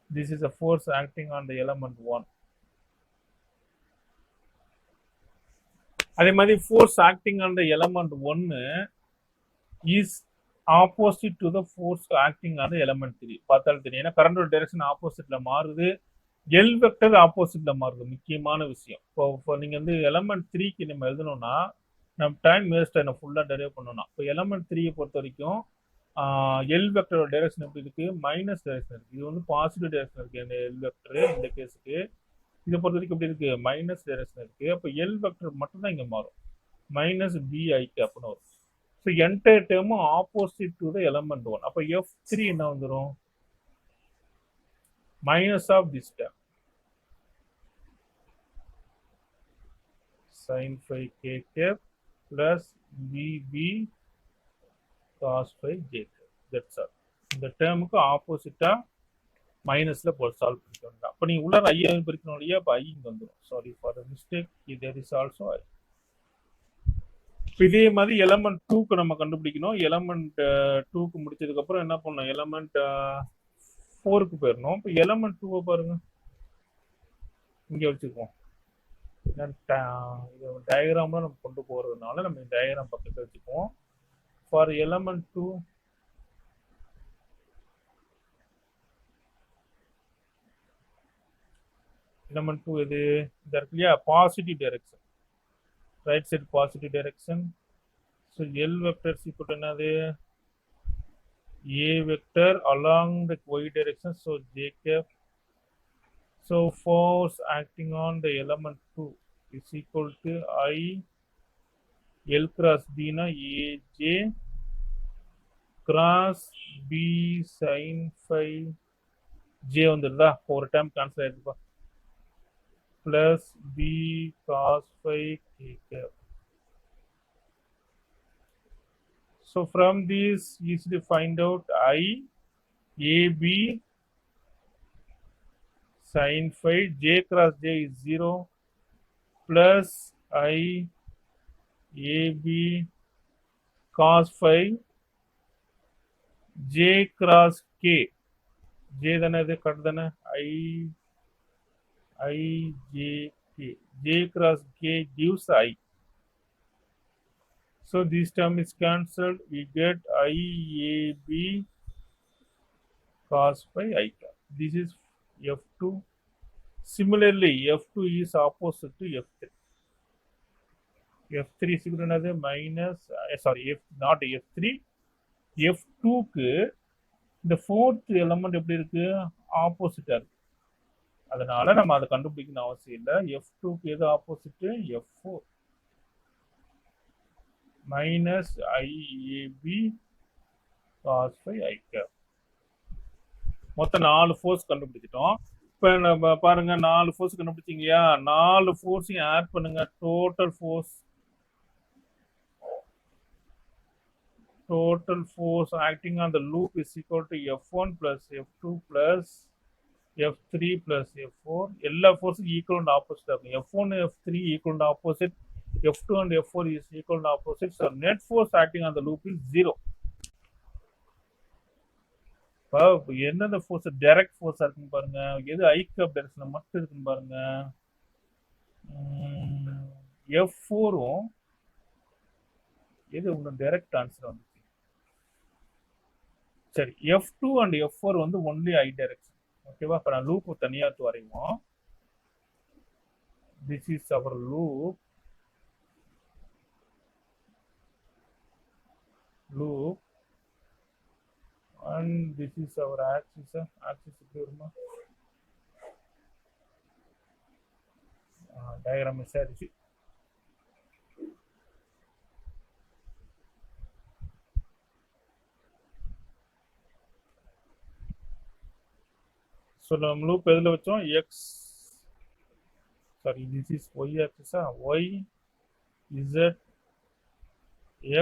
This is a force acting on the element 1. அதே மாதிரி force acting on the element 1 is opposite to the force acting on the element 3. பார்த்தாலும் தெரியும், ஏன்னா கரண்டோட direction ஆப்போசிட்ல மாறுது, L vector ஆப்போசிட்ல மாறுது. முக்கியமான விஷயம். இப்போ நீங்க வந்து எலமெண்ட் 3க்கு நம்ம எழுதணும்னா நம்ம டைம் வேஸ்ட் ஆகும் ஃபுல்லா டெரைவ் பண்ணணும்னா. இப்போ எலமெண்ட் 3யை பொறுத்த வரைக்கும் எல் வெக்டரோட டைரக்ஷன் எப்படி இருக்கு, மைனஸ் டைரக்ஷன் இருக்கு. இது வந்து பாசிட்டிவ் டைரக்ஷன் இருக்கு இந்த எல் வெக்டர். இந்த கேஸுக்கு இதை பொறுத்த வரைக்கும் எப்படி இருக்கு, மைனஸ் டைரக்ஷன் இருக்கு. அப்போ எல் வெக்டர் மட்டும் தான் இங்க மாறும், மைனஸ் BI கேப்னு வரும். ஸோ என்டையர் டேர்மும் ஆப்போசிட் டு த எலமெண்ட் 1. அப்போ F3 என்ன வந்துடும், minus of this term sin phi K cap plus BB cos phi J cap. That's all. இந்த டேர்முக்கு ஆப்போசிட்டா மைனஸ்ல போட்டு சால்வ் பண்ணிக்கோங்க. அப்போ நீங்க உள்ள ஐயா பிரிக்கணும் இல்லையா, அப்போ ஐ இங்க வந்துடும். Sorry for the mistake, there is also I. இதே மாதிரி எலமெண்ட் 2க்கு நம்ம கண்டுபிடிக்கணும். எலமெண்ட் 2க்கு முடிச்சதுக்கு அப்புறம் என்ன பண்ணணும், எலமெண்ட் 4க்கு போயிடணும். இப்போ எலமெண்ட் 2 பாருங்க, இங்க வச்சுக்குவோம். டயக்ராம்ல நம்ம கொண்டு போறதுனால நம்ம டயக்ராம் பக்கத்துல வச்சுக்குவோம். ஃபார் எலமெண்ட் 2 element 2 எது இந்த இருக்கு இல்லையா positive direction right side positive direction so L vector equal to என்னது a vector along the y direction so j cap so force acting on the element 2 is equal to I L cross B na AJ cross B sin phi J வந்துருதா ஒரு time cancel ஆயிடுப்பா plus B cos phi K cap. So from this easily find out I AB sin phi J cross J is 0 plus I AB cos phi J cross K J தானே இது cut தானே I J K J cross K gives I. So this term is cancelled. We get IAB cos phi I cap. This is F2. Similarly, F2 is opposite to F3. F3 is equal to another minus, not F3. F2 க்கு இந்த fourth element எப்படி இருக்கு ஆப்போசிட்டா இருக்கு அதனால நம்ம அதை கண்டுபிடிக்கணும் அவசியம் இல்லை F2 க்கு எது opposite F4 minus IAB cos phi I cap. மொத்தம் 4 ஃபோர்ஸ் கண்டுபிடிச்சிட்டோம். இப்போ நம்ம பாருங்க 4 ஃபோர்ஸ் கண்டுபிடிச்சிங்க இல்லையா 4 ஃபோர்ஸையும் ஆட் பண்ணுங்க total force acting on the loop is equal to F1 plus F2 plus F3 plus F4 எல்லா ஃபோர்ஸும் ஈக்குவல் அண்ட் ஆப்போசிட் இருக்கும் F1 F3 equal and opposite F2 and F4 is equal and opposite. So net force acting on the loop is 0. என்னென்ன force direct ஃபோர்ஸா இருக்குன்னு பாருங்க எது ஐ cup டைரக்ஷன்ல மட்டும் இருக்குன்னு பாருங்க F4ம் எது ஒன்று டைரக்ட் ஆன்சர் வந்துச்சு சரி F2 and F4 வந்து ஒன்லி ஐ டைரக்ஷன் ஓகேவா இப்போ நான் லூப் தனியா வரைவோம் this is our loop and this is our axis இப்படி வருமா டயக்ராம் மிஸ் ஆயிடுச்சு ஸோ நம்ம லூப் எதில் வச்சோம் this is y axis y z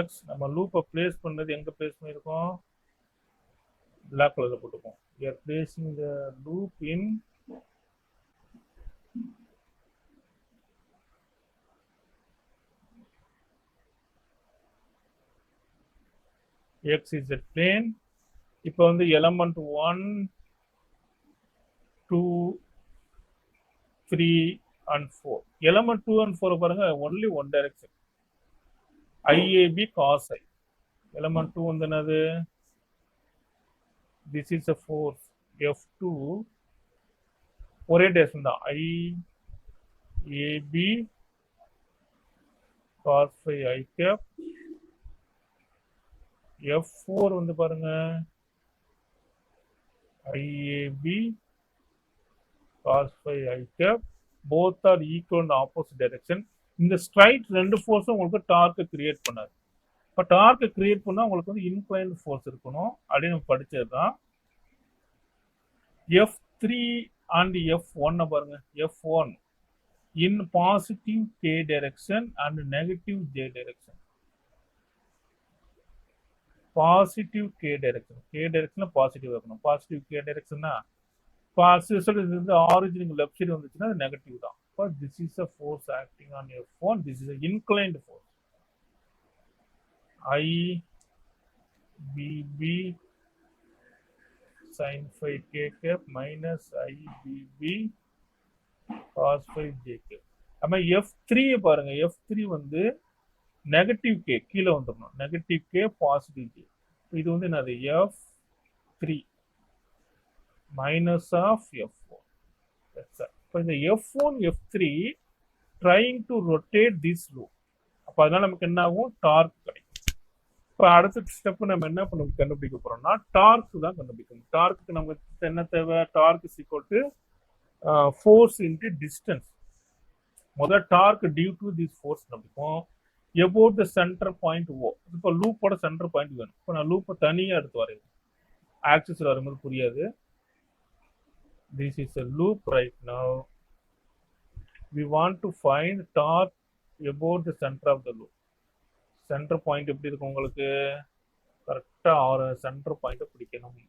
x நம்ம லூப்பை பிளேஸ் பண்ணது எங்க பிளேஸ் பண்ணியிருக்கோம் black color போட்டுப்போம் we are placing the loop in x is the plane இப்போ வந்து element 1 2 3 and 4 element 2 and 4 பாருங்க only one direction IAB cos I element 2 வந்து என்னது this is a force F2 ஒரே direction தான் IAB cos phi I cap F4 வந்து பாருங்க IAB cos phi I cap both are equal in opposite direction இந்த straight ரெண்டு ஃபோர்ஸும் உங்களுக்கு டார்க்கை create பண்ணாது இப்போ டார்க்கை கிரியேட் பண்ணால் உங்களுக்கு வந்து இன்க்ளைன் ஃபோர்ஸ் இருக்கணும் அப்படின்னு நம்ம படித்தது தான் F3 and F1 பாருங்க F1 in positive K direction and negative J direction positive K direction positive இருக்கணும் பாசிட்டிவ் K directionனா இந்த ஆரிஜின் லெஃப்ட் சைடு வந்துச்சுன்னா அது நெகட்டிவ் தான் but this is a force acting on F1 this is an inclined force IBB sin phi K cap minus IBB cos phi J cap அப்ப F3 பாருங்க F3 வந்து negative K கீழே வந்துடணும் negative K positive K இது வந்து என்னது F3 minus of F4 that's it இப்போ இந்த F1 F3 trying to rotate this loop. அப்போ அதனால நமக்கு என்ன ஆகும், டார்க் கிடைக்கும். இப்போ அடுத்த ஸ்டெப் நம்ம என்ன கண்டுபிடிக்க போறோம்னா டார்க் தான் கண்டுபிடிக்கணும். டார்க்கு நமக்கு என்ன தேவை, torque is equal to force into distance. முதல்ல torque due to this force கண்டுபிடிக்கும். about the center point O. இப்போ லூப்போட சென்டர் பாயிண்ட் வேணும். இப்போ நான் லூப்பை தனியாக எடுத்து வரையும், ஆக்சிஸில் வரும்போது புரியாது. This is a loop right now. We want to find torque about the center of the loop. Centre point எப்படி இருக்கும் உங்களுக்கு, கரெக்டாக ஒரு சென்டர் பாயிண்ட்டை பிடிக்கணும்.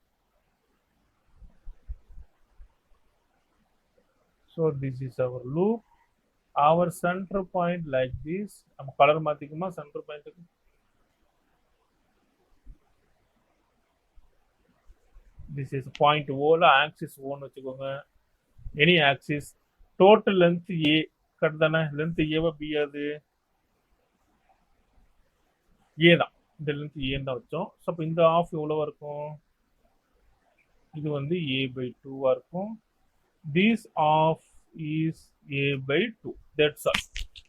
So this is our loop. Our center point like this. நம்ம கலர் மாத்திக்குமா சென்டர் பாயிண்ட்டுக்கு. This is point O ல ஆக்சிஸ் O ன்னு வச்சுக்கோங்க. Any axis. Total length A correct தானே, லென்த் ஏவா B அது A தான், இந்த லென்த் A தான் வச்சோம். ஸோ அப்போ இந்த ஆஃப் எவ்வளவா இருக்கும், இது வந்து A/2 இருக்கும். This off is A/2. That's all.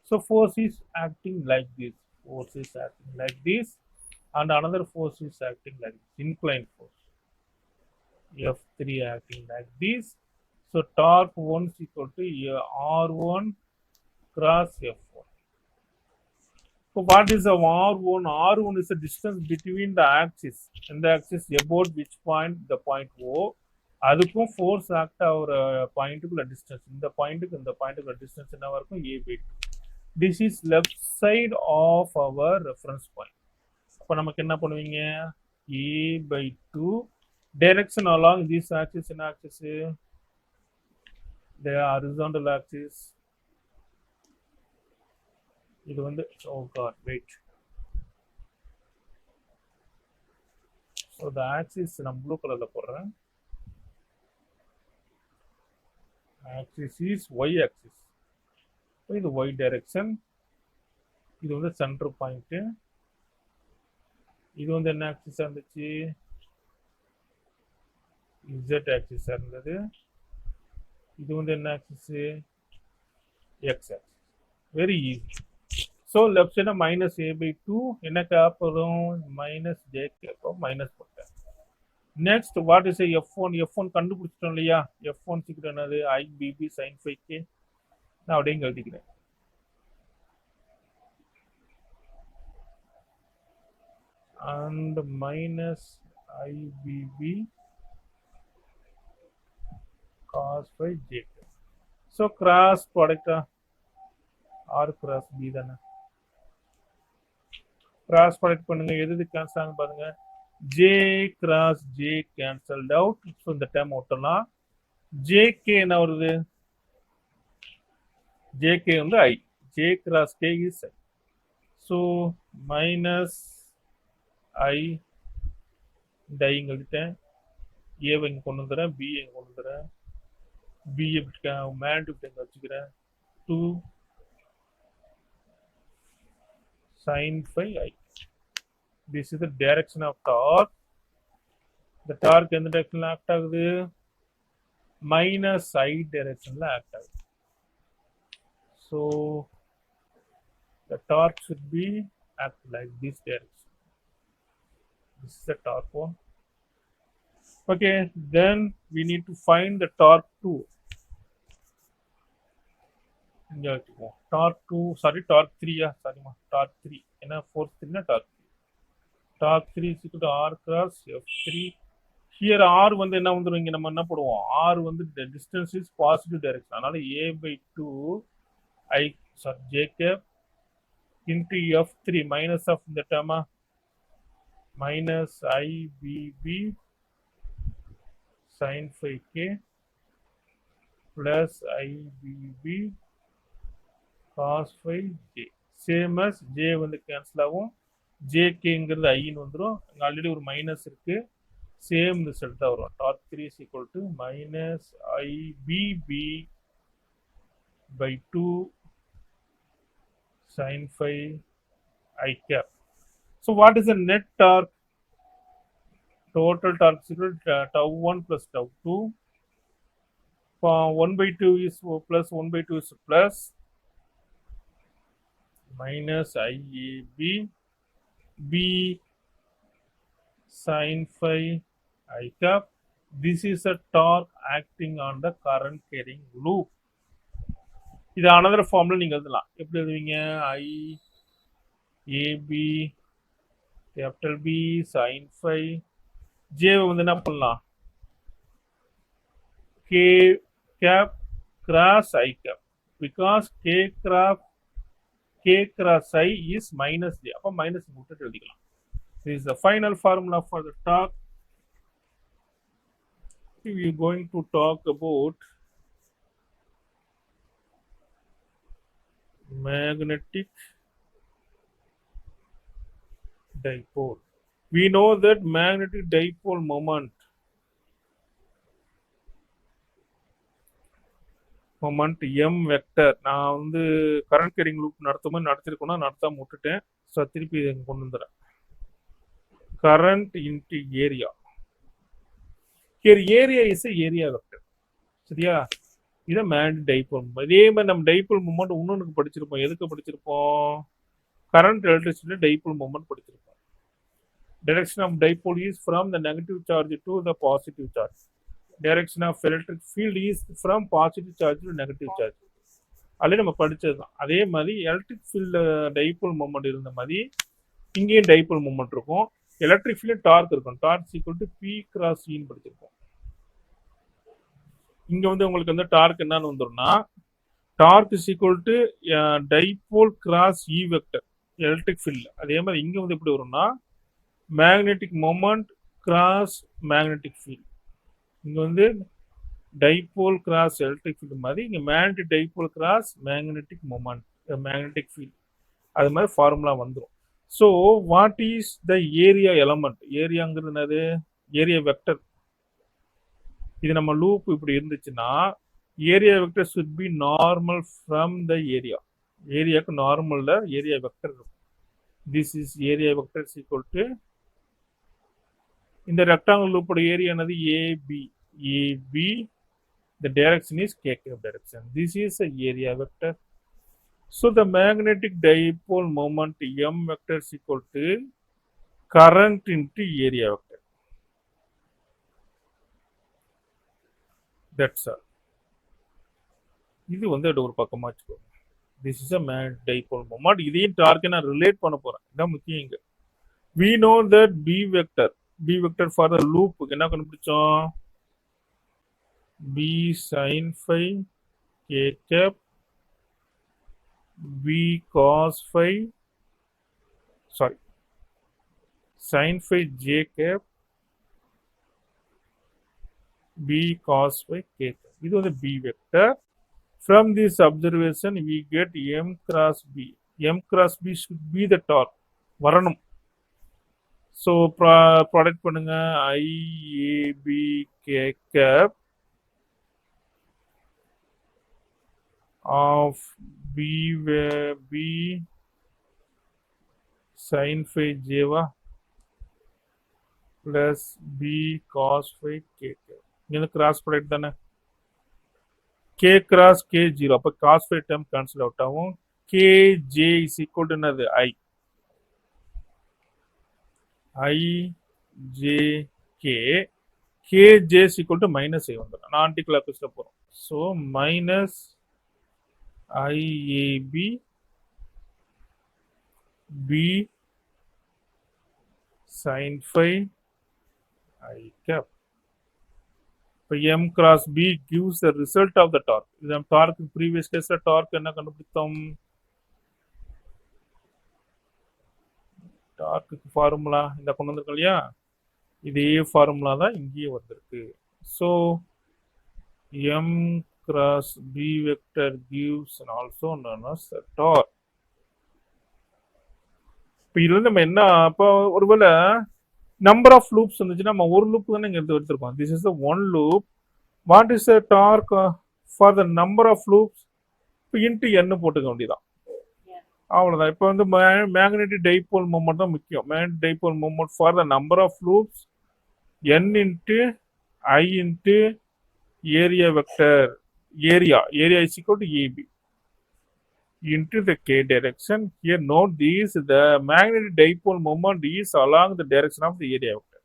So force is acting like this. Force is acting like this, and another force is acting like this. Inclined force. F3 acting like this. So torque 1 is equal to R1 cross F1. So what is the R1? R1 is the distance between the axis. And the axis about which point, the point O. அதுக்கும் force act ஆகிற பாயிண்ட்டுக்குள்ள distance, இந்த பாயிண்ட்டுக்குள்ள distance என்ன இருக்கும், A/2. This is left side of our reference point. அப்போ நமக்கு என்ன பண்ணுவீங்க, A/2 direction along this axis. என்ன ஆக்சிஸ், the horizontal axis. இது வந்து oh god wait, so the axis நான் ப்ளூ கலர்ல போடுறேன். axis is y axis. இது y direction. இது வந்து சென்டர் பாயிண்ட். இது வந்து என்ன ஆக்சிஸ் இருந்துச்சு, z axis இருந்தது. இது வந்து என்ன axis, x axis. Very easy. So left side minus A/2 என்ன கேப் வரும், மைனஸ் ஜே கேப், மைனஸ் போட்டேன். நெக்ஸ்ட் வாட் இஸ் F1 கண்டுபிடிச்சிட்டோம் இல்லையா, F1 சீக்கிரம் என்னது, IBB sin phi k. நான் அப்படியே எழுதிக்கிறேன். and minus IBB cos phi j. So cross product R cross B தானே, cross product பண்ணுங்க, எது கேன்சல் ஆகும் பாருங்க, J cross J cancelled out. So இந்த டைம் விட்டலாம். JK என்ன வருது, JK வந்து I, J cross K is I. So minus I, இந்த I இங்கே எழுதிட்டேன், ஏவை இங்கே கொண்டு வந்துடுறேன், B இங்கே கொண்டு வந்துடுறேன், B மேக்னிடியூட் இங்கே வச்சுக்கிறேன், 2 sin phi I. This is the direction of torque. The torque எந்த direction ஆக்ட் ஆகுது, மைனஸ் I direction ஆக்ட் ஆகுது. So the torque should be act like this direction. This is the torque 1. Okay, then we need to find the torque 2. torque 2, sorry, torque 3, torque 3. என்ன force 3 na torque 3. Torque 3 is equal to R cross F3. Here R வந்து என்ன வந்துரும், இங்க நம்ம என்ன போடுவோம், R வந்து the distance is positive direction. அதனால A/2 I, sorry, J cap into F3 minus of இந்த term minus IBB sin phi k plus IBB cos phi j. Same as J வந்து கேன்சல் ஆகும், JKங்கிறது ஐன்னு வந்துடும், அங்கே ஆல்ரெடி ஒரு minus இருக்கு, same result தான் வரும். torque 3 is equal to minus IBB by 2 sin phi I cap. So what is the net torque? Total torque is equal to tau 1 plus tau 2 1 by 2 is plus, 1 by 2 is plus, minus IAB B sin phi I cap. This is a torque acting on the current carrying loop. இது another formula நீங்க எழுதலாம். எப்படி எழுதுவீங்க? IAB capital B sin phi. J வந்து என்ன பண்ணலாம்? K cap cross I cap. Because K cross I is minus J. அப்ப minus விட்டுட்டு எழுதிக்கலாம். This is the final formula for the torque. We are going to talk about magnetic dipole. We know that magnetic dipole moment m vector. நான் வந்து current carrying loop நடத்திருக்கோம்னா நடத்தாம விட்டுட்டேன். So திருப்பி இதை கொண்டு வந்துடுறேன். current into area. Here area is a area vector. சரியா? இது magnetic dipole. இதே மாதிரி நம்ம dipole moment இன்னொன்னுக்கு படிச்சிருப்போம். எதுக்கு படிச்சிருப்போம்? current electricity dipole moment படிச்சிருப்போம். Direction of dipole is from the negative charge to the positive charge. Direction of electric field is from positive charge to negative charge. அது நம்ம படிச்சதுதான். அதே மாதிரி எலக்ட்ரிக் ஃபீல்ட் டைபோல் மூமெண்ட் இருந்த மாதிரி இங்கேயும் dipole moment இருக்கும். Electric field torque இருக்கும். Torque equal to P cross இன்னு படிச்சிருக்கோம். இங்க வந்து உங்களுக்கு வந்து டார்க் என்னன்னு வந்துரும்னா torque is equal to dipole cross E vector electric field. அதே மாதிரி இங்க வந்து எப்படி வரும்னா magnetic moment cross magnetic field. இங்க வந்து டைபோல் கிராஸ் எலக்ட்ரிக் ஃபீல்ட் மாதிரி இங்க magnetic dipole cross magnetic moment magnetic field. அது மாதிரி ஃபார்முலா வந்துடும். So what is the area element? ஏரியாங்கிறது என்னது? Area vector. இது நம்ம லூப் இப்படி இருந்துச்சுன்னா area vector should be normal from the area. ஏரியாவுக்கு நார்மல்ல ஏரியா வெக்டர் இருக்கும். This is area vector equal to இந்த ரெக்டாங்கிள் லூப்போட ஏரியா என்னது? AB. AB the direction is k direction. This is a area vector. So the magnetic dipole moment m vector is equal to current into area vector. That's all. இது வந்து ஒரு பக்கமா வச்சுக்கோ. This is a magnetic dipole moment. இதையும் dark நான் relate பண்ண போறேன். இதான் முக்கியம் இங்க. We know that b vector for the loop என்ன கண்டுபிடிச்சோம்? B sin phi k cap B cos phi sin phi j cap B cos phi k cap. இது வந்து B vector. From this observation we get m cross B. M cross B should be the torque. வரணும். So product பண்ணுங்க IAB k cap of B sin phi j plus B cos phi k. இது cross product தானே. k cross k 0. அப்ப cos phi term cancel out ஆகும். kj is equal to என்னது? I j k. kj is equal to minus I வந்துடும். நான் anti கிளாக்வைஸ்ல போறோம். So minus IAB B sin phi I cap. இப்போ m cross B gives the result of the torque. இது நம்ம dark previous கேஸ்ல dark என்ன கண்டுபிடித்தோம்? டார்க்கு ஃபார்முலா இந்த கொண்டு வந்திருக்கோம் இல்லையா? இதே ஃபார்முலா தான் இங்கேயே வந்திருக்கு. So m cross B vector gives and also known as a torque. இப்போ இதுல நம்ம என்ன அப்போ ஒருவேளை நம்பர் ஆஃப் லூப்ஸ் இருந்துச்சுன்னா நம்ம ஒரு லூப் தானே இங்க எடுத்துருக்கோம். This is the one loop. What is the torque for the number of loops? இப்போ இன்ட்டு n போட்டுக்க வேண்டியதான். அவ்வளோதான். இப்போ வந்து மேக்னெட்டிக் டைபோல் மூமெண்ட் தான் முக்கியம். Magnetic dipole moment for the number of loops n into I into area vector area is equal to AB into the k direction. Here note this, the magnetic dipole moment is along the direction of the area vector.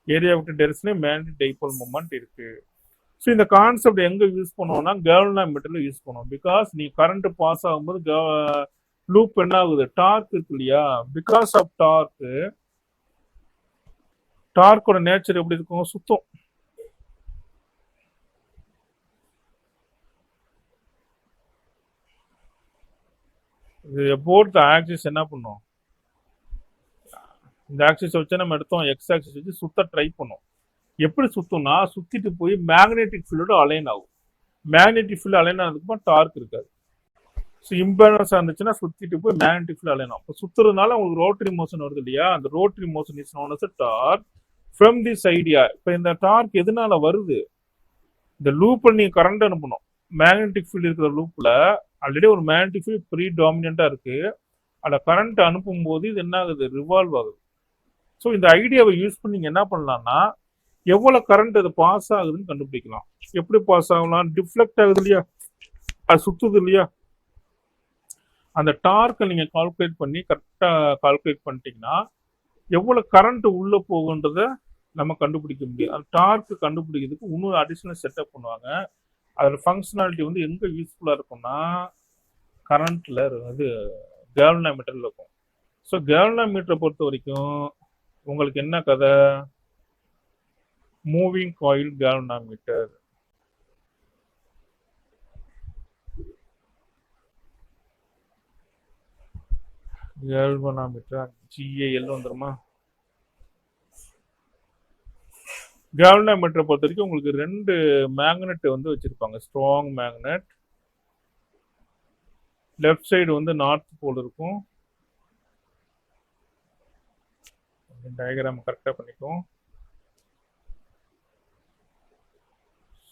Area vector direction magnetic dipole moment இருக்கு. So இந்த concept எங்க use பண்ணுவோம்னா கேல்வனாமீட்டர்ல use பண்ணுவோம். Because நீ current pass ஆகும்போது loop என்ன ஆகுது, dark இருக்கு இல்லையா, பிகாஸ் ஆஃப் டார்க்கோட நேச்சர் எப்படி இருக்கும், சுத்தம். இது போர்ட் ஆக்சிஸ் என்ன பண்ணும், இந்த ஆக்சிஸ் வச்சு நம்ம எடுத்தோம், எக்ஸ் ஆக்சிஸ் வச்சு சுத்த ட்ரை பண்ணும். எப்படி சுத்தம்னா சுத்திட்டு போய் மேக்னெட்டிக் ஃபீல்டோட அலைன் ஆகும். மேக்னெட்டிக் ஃபீல்டு அலைன் ஆனதுக்கு டார்க் இருக்காது. ஸோ இம்பேலன்ஸாக இருந்துச்சுன்னா சுத்திட்டு போய் மேக்னெட்டிக் ஃபீல்டு அலைன் ஆகும். இப்போ சுத்துறதுனால உங்களுக்கு ரோட்டரி மோஷன் வருது இல்லையா, அந்த rotary motion is known as torque from this idea. இப்போ இந்த டார்க் எதனால வருது, இந்த லூப்பில் நீங்கள் கரண்ட் அனுப்பணும். மேக்னெட்டிக் ஃபீல்டு இருக்கிற லூப்பில் ஆல்ரெடி ஒரு மேக்னெட்டிக் ஃபீல்டு ப்ரீ டாமினண்ட்டாக இருக்கு. அதில் கரண்ட் அனுப்பும் போது இது என்ன ஆகுது, ரிவால்வ் ஆகுது. ஸோ இந்த ஐடியாவை யூஸ் பண்ணி நீங்கள் என்ன பண்ணலாம்னா எவ்வளவு கரண்ட் அது பாஸ் ஆகுதுன்னு கண்டுபிடிக்கலாம். எப்படி பாஸ் ஆகலாம், டிஃப்ளெக்ட் ஆகுது இல்லையா, அது சுத்துது இல்லையா, அந்த டார்க்கை நீங்க கால்குலேட் பண்ணி கரெக்டா கால்குலேட் பண்ணிட்டீங்கன்னா எவ்வளவு கரண்ட் உள்ள போகுன்றத நம்ம கண்டுபிடிக்க முடியும். அந்த டார்க் கண்டுபிடிக்கிறதுக்கு இன்னொரு அடிஷனல் செட்டப் பண்ணுவாங்க. அதோட ஃபங்க்ஷனாலிட்டி வந்து எங்க யூஸ்ஃபுல்லா இருக்கும்னா கரண்ட்ல அது கேல்வனாமீட்டர்ல இருக்கும். ஸோ கேல்வனாமீட்டரை பொறுத்த வரைக்கும் உங்களுக்கு என்ன கதை, moving coil galvanometer. galvanometer GAL வந்துருமா. galvanometer பொறுத்த வரைக்கும் உங்களுக்கு ரெண்டு மேக்னெட் வந்து வச்சிருப்பாங்க, ஸ்ட்ராங் மேக்னெட். லெஃப்ட் சைடு வந்து நார்த் போல் இருக்கும். டயக்ராம் கரெக்டா பண்ணிக்கும்.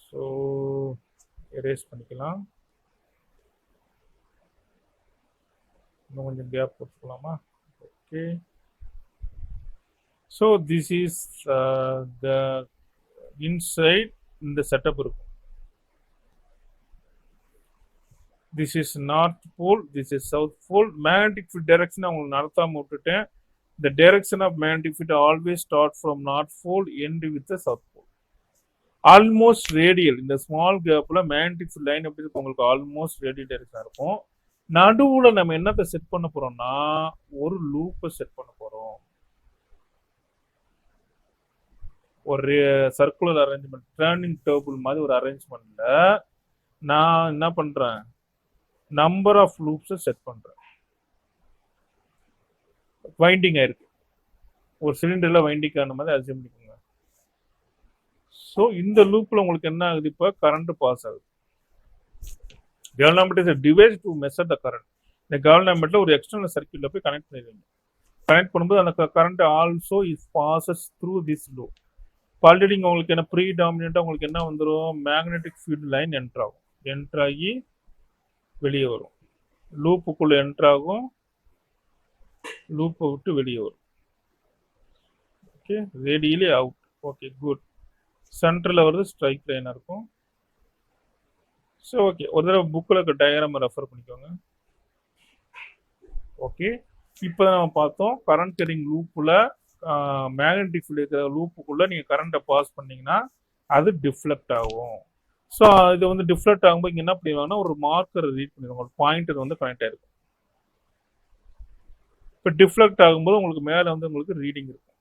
ஸோ எரேஸ் பண்ணிக்கலாம். இன்னும் கொஞ்சம் கேப் போட்டுக்கலாமா. Okay, so this is the inside. இந்த செட்டப் இருக்கும். This is north pole, this is south pole. Magnetic field direction உங்களுக்கு நடத்தாம விட்டுட்டேன். The direction of magnetic field always start from north pole, end with the south pole. Almost radial. இந்த small கேப்ல magnetic field line எப்படி இருக்கும், உங்களுக்கு almost radial direction இருக்கும். நடுவுல நம்ம என்னத்தை செட் பண்ண போறோம்னா ஒரு லூப்பை செட் பண்ண போறோம். ஒரு சர்க்குலர் அரேஞ்ச்மெண்ட், டர்னிங் டேபிள் மாதிரி ஒரு அரேஞ்ச்மெண்ட்ல நான் என்ன பண்றேன், நம்பர் ஆஃப் லூப்ஸை செட் பண்றேன். வைண்டிங் ஆயிருக்கு, ஒரு சிலிண்டர்ல வைண்டிங் ஆன மாதிரி அசியூம் பண்ணிக்கோங்க. ஸோ இந்த லூப்ல உங்களுக்கு என்ன ஆகுது, இப்போ கரண்ட் பாஸ் ஆகுது. galvanometer is a device to measure the current. இந்த galvanometer ஒரு எக்ஸ்டர்னல் சர்க்யூட்ல போய் கனெக்ட் பண்ணிடுவீங்க. கனெக்ட் பண்ணும்போது அந்த current also is bosses through this loop. Already உங்களுக்கு என்ன ப்ரீ டாமினண்டா உங்களுக்கு என்ன வந்துடும், மேக்னெட்டிக் ஃபீல்ட் லைன் என்டர் ஆகும். என்டர் ஆகி வெளியே வரும், லூப்புக்குள்ள என்டர் ஆகும், லூப்பை விட்டு வெளியே வரும். Okay, radially out. Okay, good. சென்டரில் வருது, ஸ்ட்ரைக் லைனாக இருக்கும். ஸோ ஓகே, ஒரு தடவை புக்கில் இருக்க டயக்ராம் ரெஃபர் பண்ணிக்கோங்க. ஓகே, இப்போ நம்ம பார்த்தோம் கரண்ட் கேரிங் லூப்பில் மேக்னெட்டிக் ஃபீல்டு இருக்கிற லூப்புக்குள்ளே நீங்கள் கரண்ட்டை பாஸ் பண்ணிங்கன்னா அது டிஃப்ளெக்ட் ஆகும். ஸோ இது வந்து டிஃப்ளெக்ட் ஆகும்போது இங்கே என்ன பண்ணிடுவாங்கன்னா ஒரு மார்க்கர் ரீட் பண்ணிடுவாங்க, ஒரு பாயிண்டர் வந்து கனெக்ட் ஆகிருக்கும். இப்போ டிஃப்ளெக்ட் ஆகும்போது உங்களுக்கு மேலே வந்து உங்களுக்கு ரீடிங் இருக்கும்.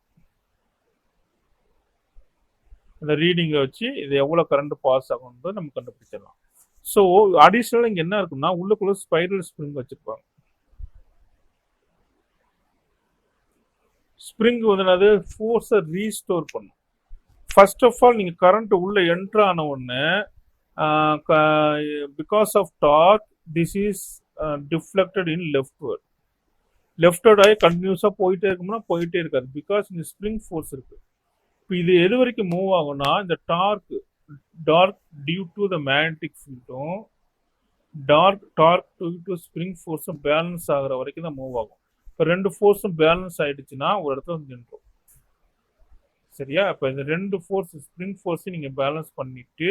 அந்த ரீடிங்கை வச்சு இது எவ்வளோ கரண்ட் பாஸ் ஆகும்ன்றது நம்ம கண்டுபிடிச்சிடலாம். ஸோ அடிஷ்னலாக இங்கே என்ன இருக்குன்னா உள்ளுக்குள்ள ஸ்பைரல் ஸ்ப்ரிங் வச்சிருப்பாங்க. ஸ்ப்ரிங் வந்து அது ஃபோர்ஸை ரீஸ்டோர் பண்ணும். ஃபர்ஸ்ட் ஆஃப் ஆல் நீங்கள் கரண்ட் உள்ள என்ட்ரு ஆன உடனே because of torque this is deflected in leftward. Leftward ஆகி கண்டினியூஸாக போயிட்டே இருக்கும்னா போயிட்டே இருக்காது, பிகாஸ் இங்கே ஸ்ப்ரிங் ஃபோர்ஸ் இருக்கு. இப்போ இது எது வரைக்கும் மூவ் ஆகும்னா இந்த torque due to the magnetic ஃபீல்டும் டார்க் டியூ டு ஸ்ப்ரிங் ஃபோர்ஸும் பேலன்ஸ் ஆகிற வரைக்கும் தான் மூவ் ஆகும். இப்போ ரெண்டு ஃபோர்ஸும் பேலன்ஸ் ஆயிடுச்சுன்னா ஒரு இடத்துல வந்து நின்றோம். சரியா, இப்போ இந்த ரெண்டு ஃபோர்ஸ் ஸ்ப்ரிங் ஃபோர்ஸையும் நீங்கள் பேலன்ஸ் பண்ணிட்டு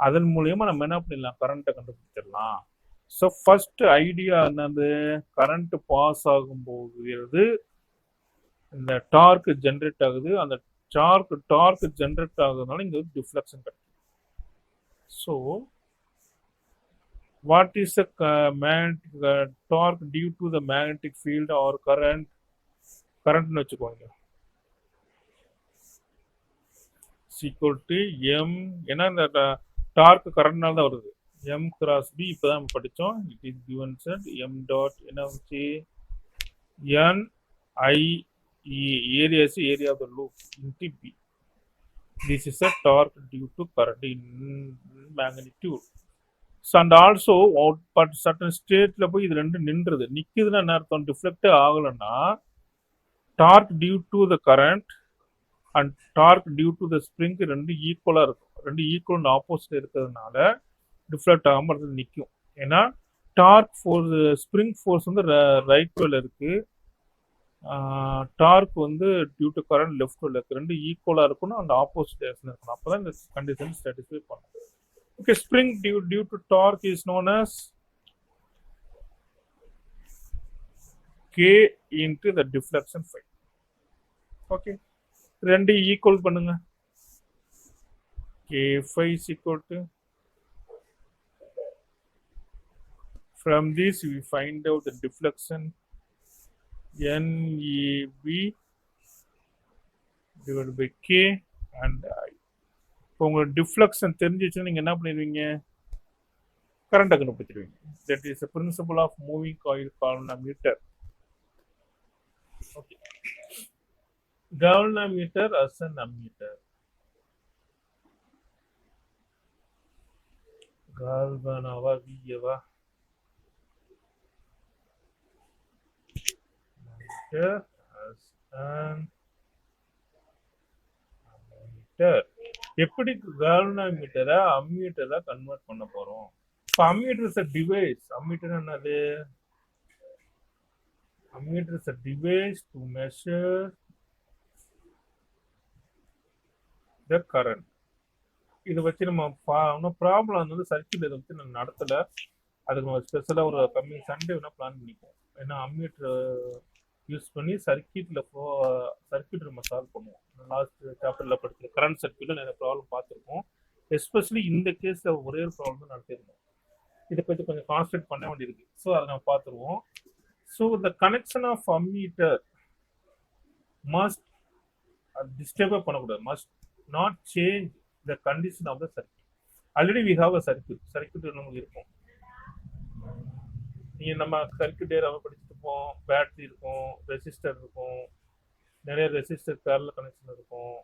அதன் மூலியமா நம்ம என்ன பண்ணிடலாம், கரண்ட்டை கண்டுபிடிச்சிடலாம். ஸோ ஃபர்ஸ்ட் ஐடியா என்னது, கரண்ட் பாஸ் ஆகும்போது இந்த டார்க் ஜென்ரேட் ஆகுது. அந்த டார்க் ஜென்ரேட் ஆகுறதுனால இங்க டிஃப்ளெக்ஷன் கிடைக்கும். So what is the torque due to the magnetic field or current வச்சுக்கோங்க, equal to m, ஏன்னா இந்த டார்க் கரண்ட்னால தான் வருது, m cross b. இப்பதான் படிச்சோம். it is given said m dot என்ன வந்துச்சு, n I e, area of the loop into b. This is a torque due to current in magnitude. So and also but certain stateல போய் இது ரெண்டு நின்றுது, நிக்குதுன்னா என்ன அர்த்தம், டிஃப்ளெக்ட் ஆகலன்னா torque due to the current and torque due to the spring ரெண்டு ஈக்குவலா இருக்கும். ரெண்டு ஈக்குவல் ஆப்போசிட் இருக்கிறதுனால டிஃப்ளெக்ட் ஆகாம இருந்து நிற்கும். ஏன்னா டார்க் ஃபோர்ஸ், ஸ்ப்ரிங் ஃபோர்ஸ் வந்து ரைட் வேல இருக்கு, டார்க் வந்து டியூ டு கரண்ட் லெஃப்ட் வேல இருக்கு. ரெண்டு ஈக்குவலா இருக்கணும், அந்த ஆப்போசிட் டைரக்ஷன் இருக்கணும். அப்பதான் இந்த கண்டிஷன் சாட்டிஸ்ஃபை பண்ணும். Okay, spring due to torque is known as K into the deflection phi. Okay, ரெண்டு ஈக்குவல் பண்ணுங்க. K phi is equal to, from this we find out the deflection NEB divided by K and I. இப்போ உங்களுக்கு deflection தெரிஞ்சிச்சுன்னா நீங்கள் என்ன பண்ணிடுவீங்க, கரண்ட்டை கண்டுபிடிச்சிடுவீங்க. That is a principle of moving coil called ammeter. Okay, galvanometer as an ammeter. galvanava viyava ammeter as an ammeter. எப்படி கால்வனோமீட்டரை அம்மீட்டரா convert பண்ண போறோம்? இப்போ ammeter is a device. Ammeter என்னது, ammeter is a device to measure the current. இதை வச்சு நம்ம problem வந்து circuit இதை வச்சு நம்ம நடத்தல, அதுக்கு நம்ம ஸ்பெஷலாக ஒரு கம்மிங் சண்டே வேணா பிளான் பண்ணிப்போம். ஏன்னா அம்மீட்டர் யூஸ் பண்ணி சர்க்கியூட் நம்ம சால்வ் பண்ணுவோம். லாஸ்ட் சாப்டர்ல படிக்கிற கரண்ட் சர்க்கியூட்ல நிறைய ப்ராப்ளம் பார்த்துருக்கோம். எஸ்பெஷலி இந்த கேஸ்ல ஒரே ஒரு ப்ராப்ளம் தான் நடத்திருக்கோம். இதை பற்றி கொஞ்சம் கான்சன்ட்ரேட் பண்ண வேண்டியிருக்கு. ஸோ அதை நம்ம பார்த்துருவோம். So the connection of ammeter must டிஸ்டர்பே பண்ணக்கூடாது, must not change the condition of the circuit. Already we have a circuit நமக்கு இருக்கும். நீங்க நம்ம சர்க்கியூட் ஏரியாவை படிச்சுருப்போம், பேட்டரி இருக்கும், ரெசிஸ்டர் இருக்கும், நிறைய ரெசிஸ்டர் பேரலல் கனெக்ஷன் இருக்கும்.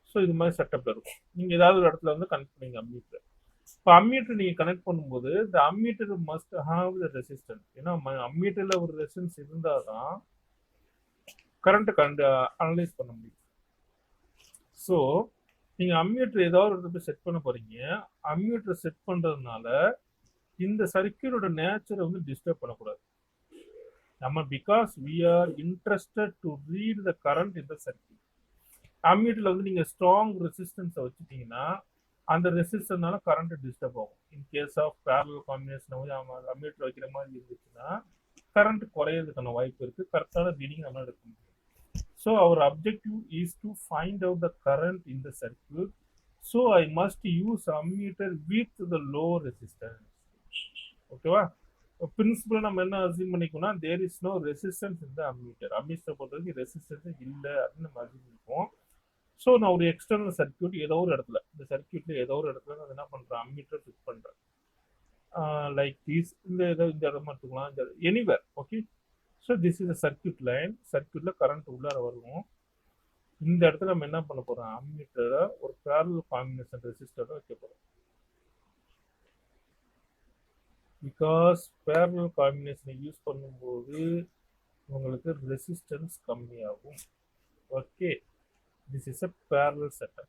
ஸோ இது மாதிரி செட்டப்ல இருக்கும். நீங்க ஏதாவது ஒரு இடத்துல வந்து கனெக்ட் பண்ணுவீங்க அம்மீட்டர். இப்போ அம்மீட்டர் நீங்க கனெக்ட் பண்ணும்போது இந்த ammeter must have the resistance. ஏன்னா அம்மீட்டர்ல ஒரு ரெசிஸ்டன்ஸ் இருந்தாதான் கரண்ட் அனலைஸ் பண்ண முடியும். ஸோ நீங்க அம்மீட்டர் ஏதாவது ஒரு இடத்துல செட் பண்ண போறீங்க. அம்மீட்டர் செட் பண்றதுனால இந்த சர்க்கியூட்டோட நேச்சரை வந்து டிஸ்டர்ப் பண்ணக்கூடாது நம்ம, because we are interested to read the current in the circuit. அம்மீட்டர்ல வந்து நீங்க ஸ்ட்ராங் ரெசிஸ்டன்ஸை வச்சுட்டீங்கன்னா அந்த ரெசிஸ்டன்ஸ்னால கரண்ட் டிஸ்டர்ப் ஆகும். In case of parallel combination ammeter வைக்கிற மாதிரி இருந்துச்சுன்னா கரண்ட் குறையிறதுக்கான வாய்ப்பு இருக்கு, கரெக்டான ரீடிங் நம்மளால எடுக்க முடியும். So our objective is to find out the current in the circuit. So I must use ammeter with the low resistance. ஓகேவா? பிரின்சிபல் நம்ம என்ன அசியூம் பண்ணிக்கோம்னா தேர் இஸ் நோ ரெசிஸ்டன்ஸ் இந்த அம்மீட்டர். அம்மீட்டர் பொறுத்தவரைக்கும் ரெசிஸ்டன்ஸ் இல்லை அப்படின்னு நம்ம அசியூம் பண்ணிப்போம். ஸோ நான் ஒரு எக்ஸ்டர்னல் சர்க்கியூட் ஏதோ ஒரு இடத்துல, இந்த சர்க்கியூட்ல ஏதோ ஒரு இடத்துல நான் என்ன பண்றேன், அம்மீட்டர் ஃபிக்ஸ் பண்றேன். லைக் திஸ், இந்த இடமா எடுத்துக்கலாம், anywhere. Okay, so this is a circuit line. சர்க்கியூட்ல கரண்ட் உள்ளார வருவோம். இந்த இடத்துல நம்ம என்ன பண்ண போறோம், அம்மீட்டரை ஒரு பேரலல் காம்பினேஷன் ரெசிஸ்டரோட வைக்க போறோம். பிகாஸ் பேரலல் காம்பினேஷனை யூஸ் பண்ணும்போது உங்களுக்கு ரெசிஸ்டன்ஸ் கம்மியாகும். Okay, this is a parallel setup.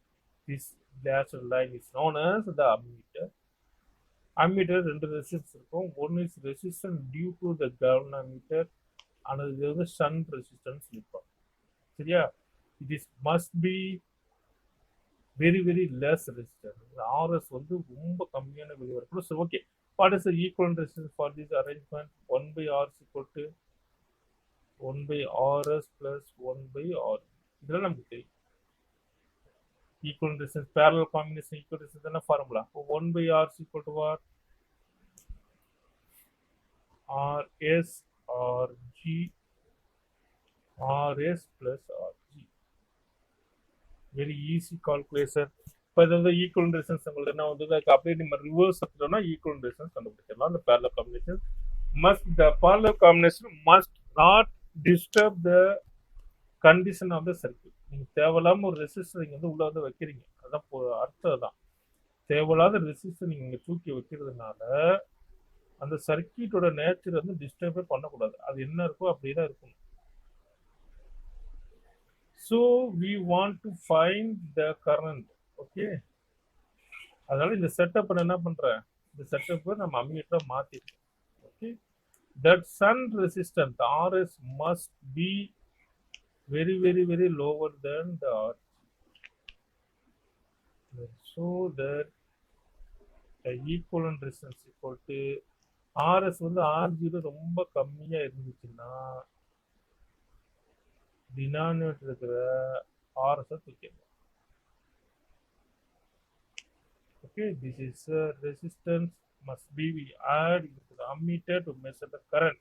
This dashed line is known as the ammeter. Ammeter ரெண்டு ரெசிஸ்டன்ஸ் இருக்கும். One is resistance due to the galvanometer, another வந்து shunt resistance இருக்கும். சரியா? It is must be very very less resistance. RS வந்து ரொம்ப கம்மியான வெளியே வரப்படும். சரி, okay. What is the equivalent resistance for this arrangement? 1 by R is equal to 1 by RS plus 1 by R. இதெல்லாம் நமக்கு தெரியும். Equivalent resistance, parallel combination equivalent resistance தான formula. 1 by R is equal to what? RS RG RS plus RG. Very easy calculation. இப்போ இது வந்து equal resistance உங்களுக்கு என்ன வந்து அப்படியே நம்ம ரிவர்ஸ் எடுத்துட்டோம்னா ஈக்குவல் ரெசிஸ்டன்ஸ் கண்டுபிடிச்சிடலாம். அந்த parallel combination must, the parallel combination must not disturb the condition of the circuit. நீங்க தேவையில்லாம ஒரு ரெசிஸ்டர் நீங்க வந்து உள்ள வந்து வைக்கிறீங்க, அதான் அர்த்தம் தான். தேவையில்லாத ரெசிஸ்டர் நீங்க இங்க தூக்கி வைக்கிறதுனால அந்த சர்க்கியூட்டோட நேச்சர் வந்து டிஸ்டர்பே பண்ணக்கூடாது. அது என்ன இருக்கோ அப்படிதான் இருக்கும். So we want to find the current. Okay, அதனால இந்த செட்டப் என்ன பண்றேன், இந்த செட்டப் நம்ம அம்மீட்டரை மாத்திட்டோம். Okay, that shunt resistance RS must be very very very lower than the R, so that the equivalent resistance equal to RS வந்து R0 ரொம்ப கம்மியா இருந்துச்சுன்னா டினாமினேட்டர் இருக்கிற RS தூக்கிடலாம். Okay, this is resistance must be we add into the ammeter to measure the current.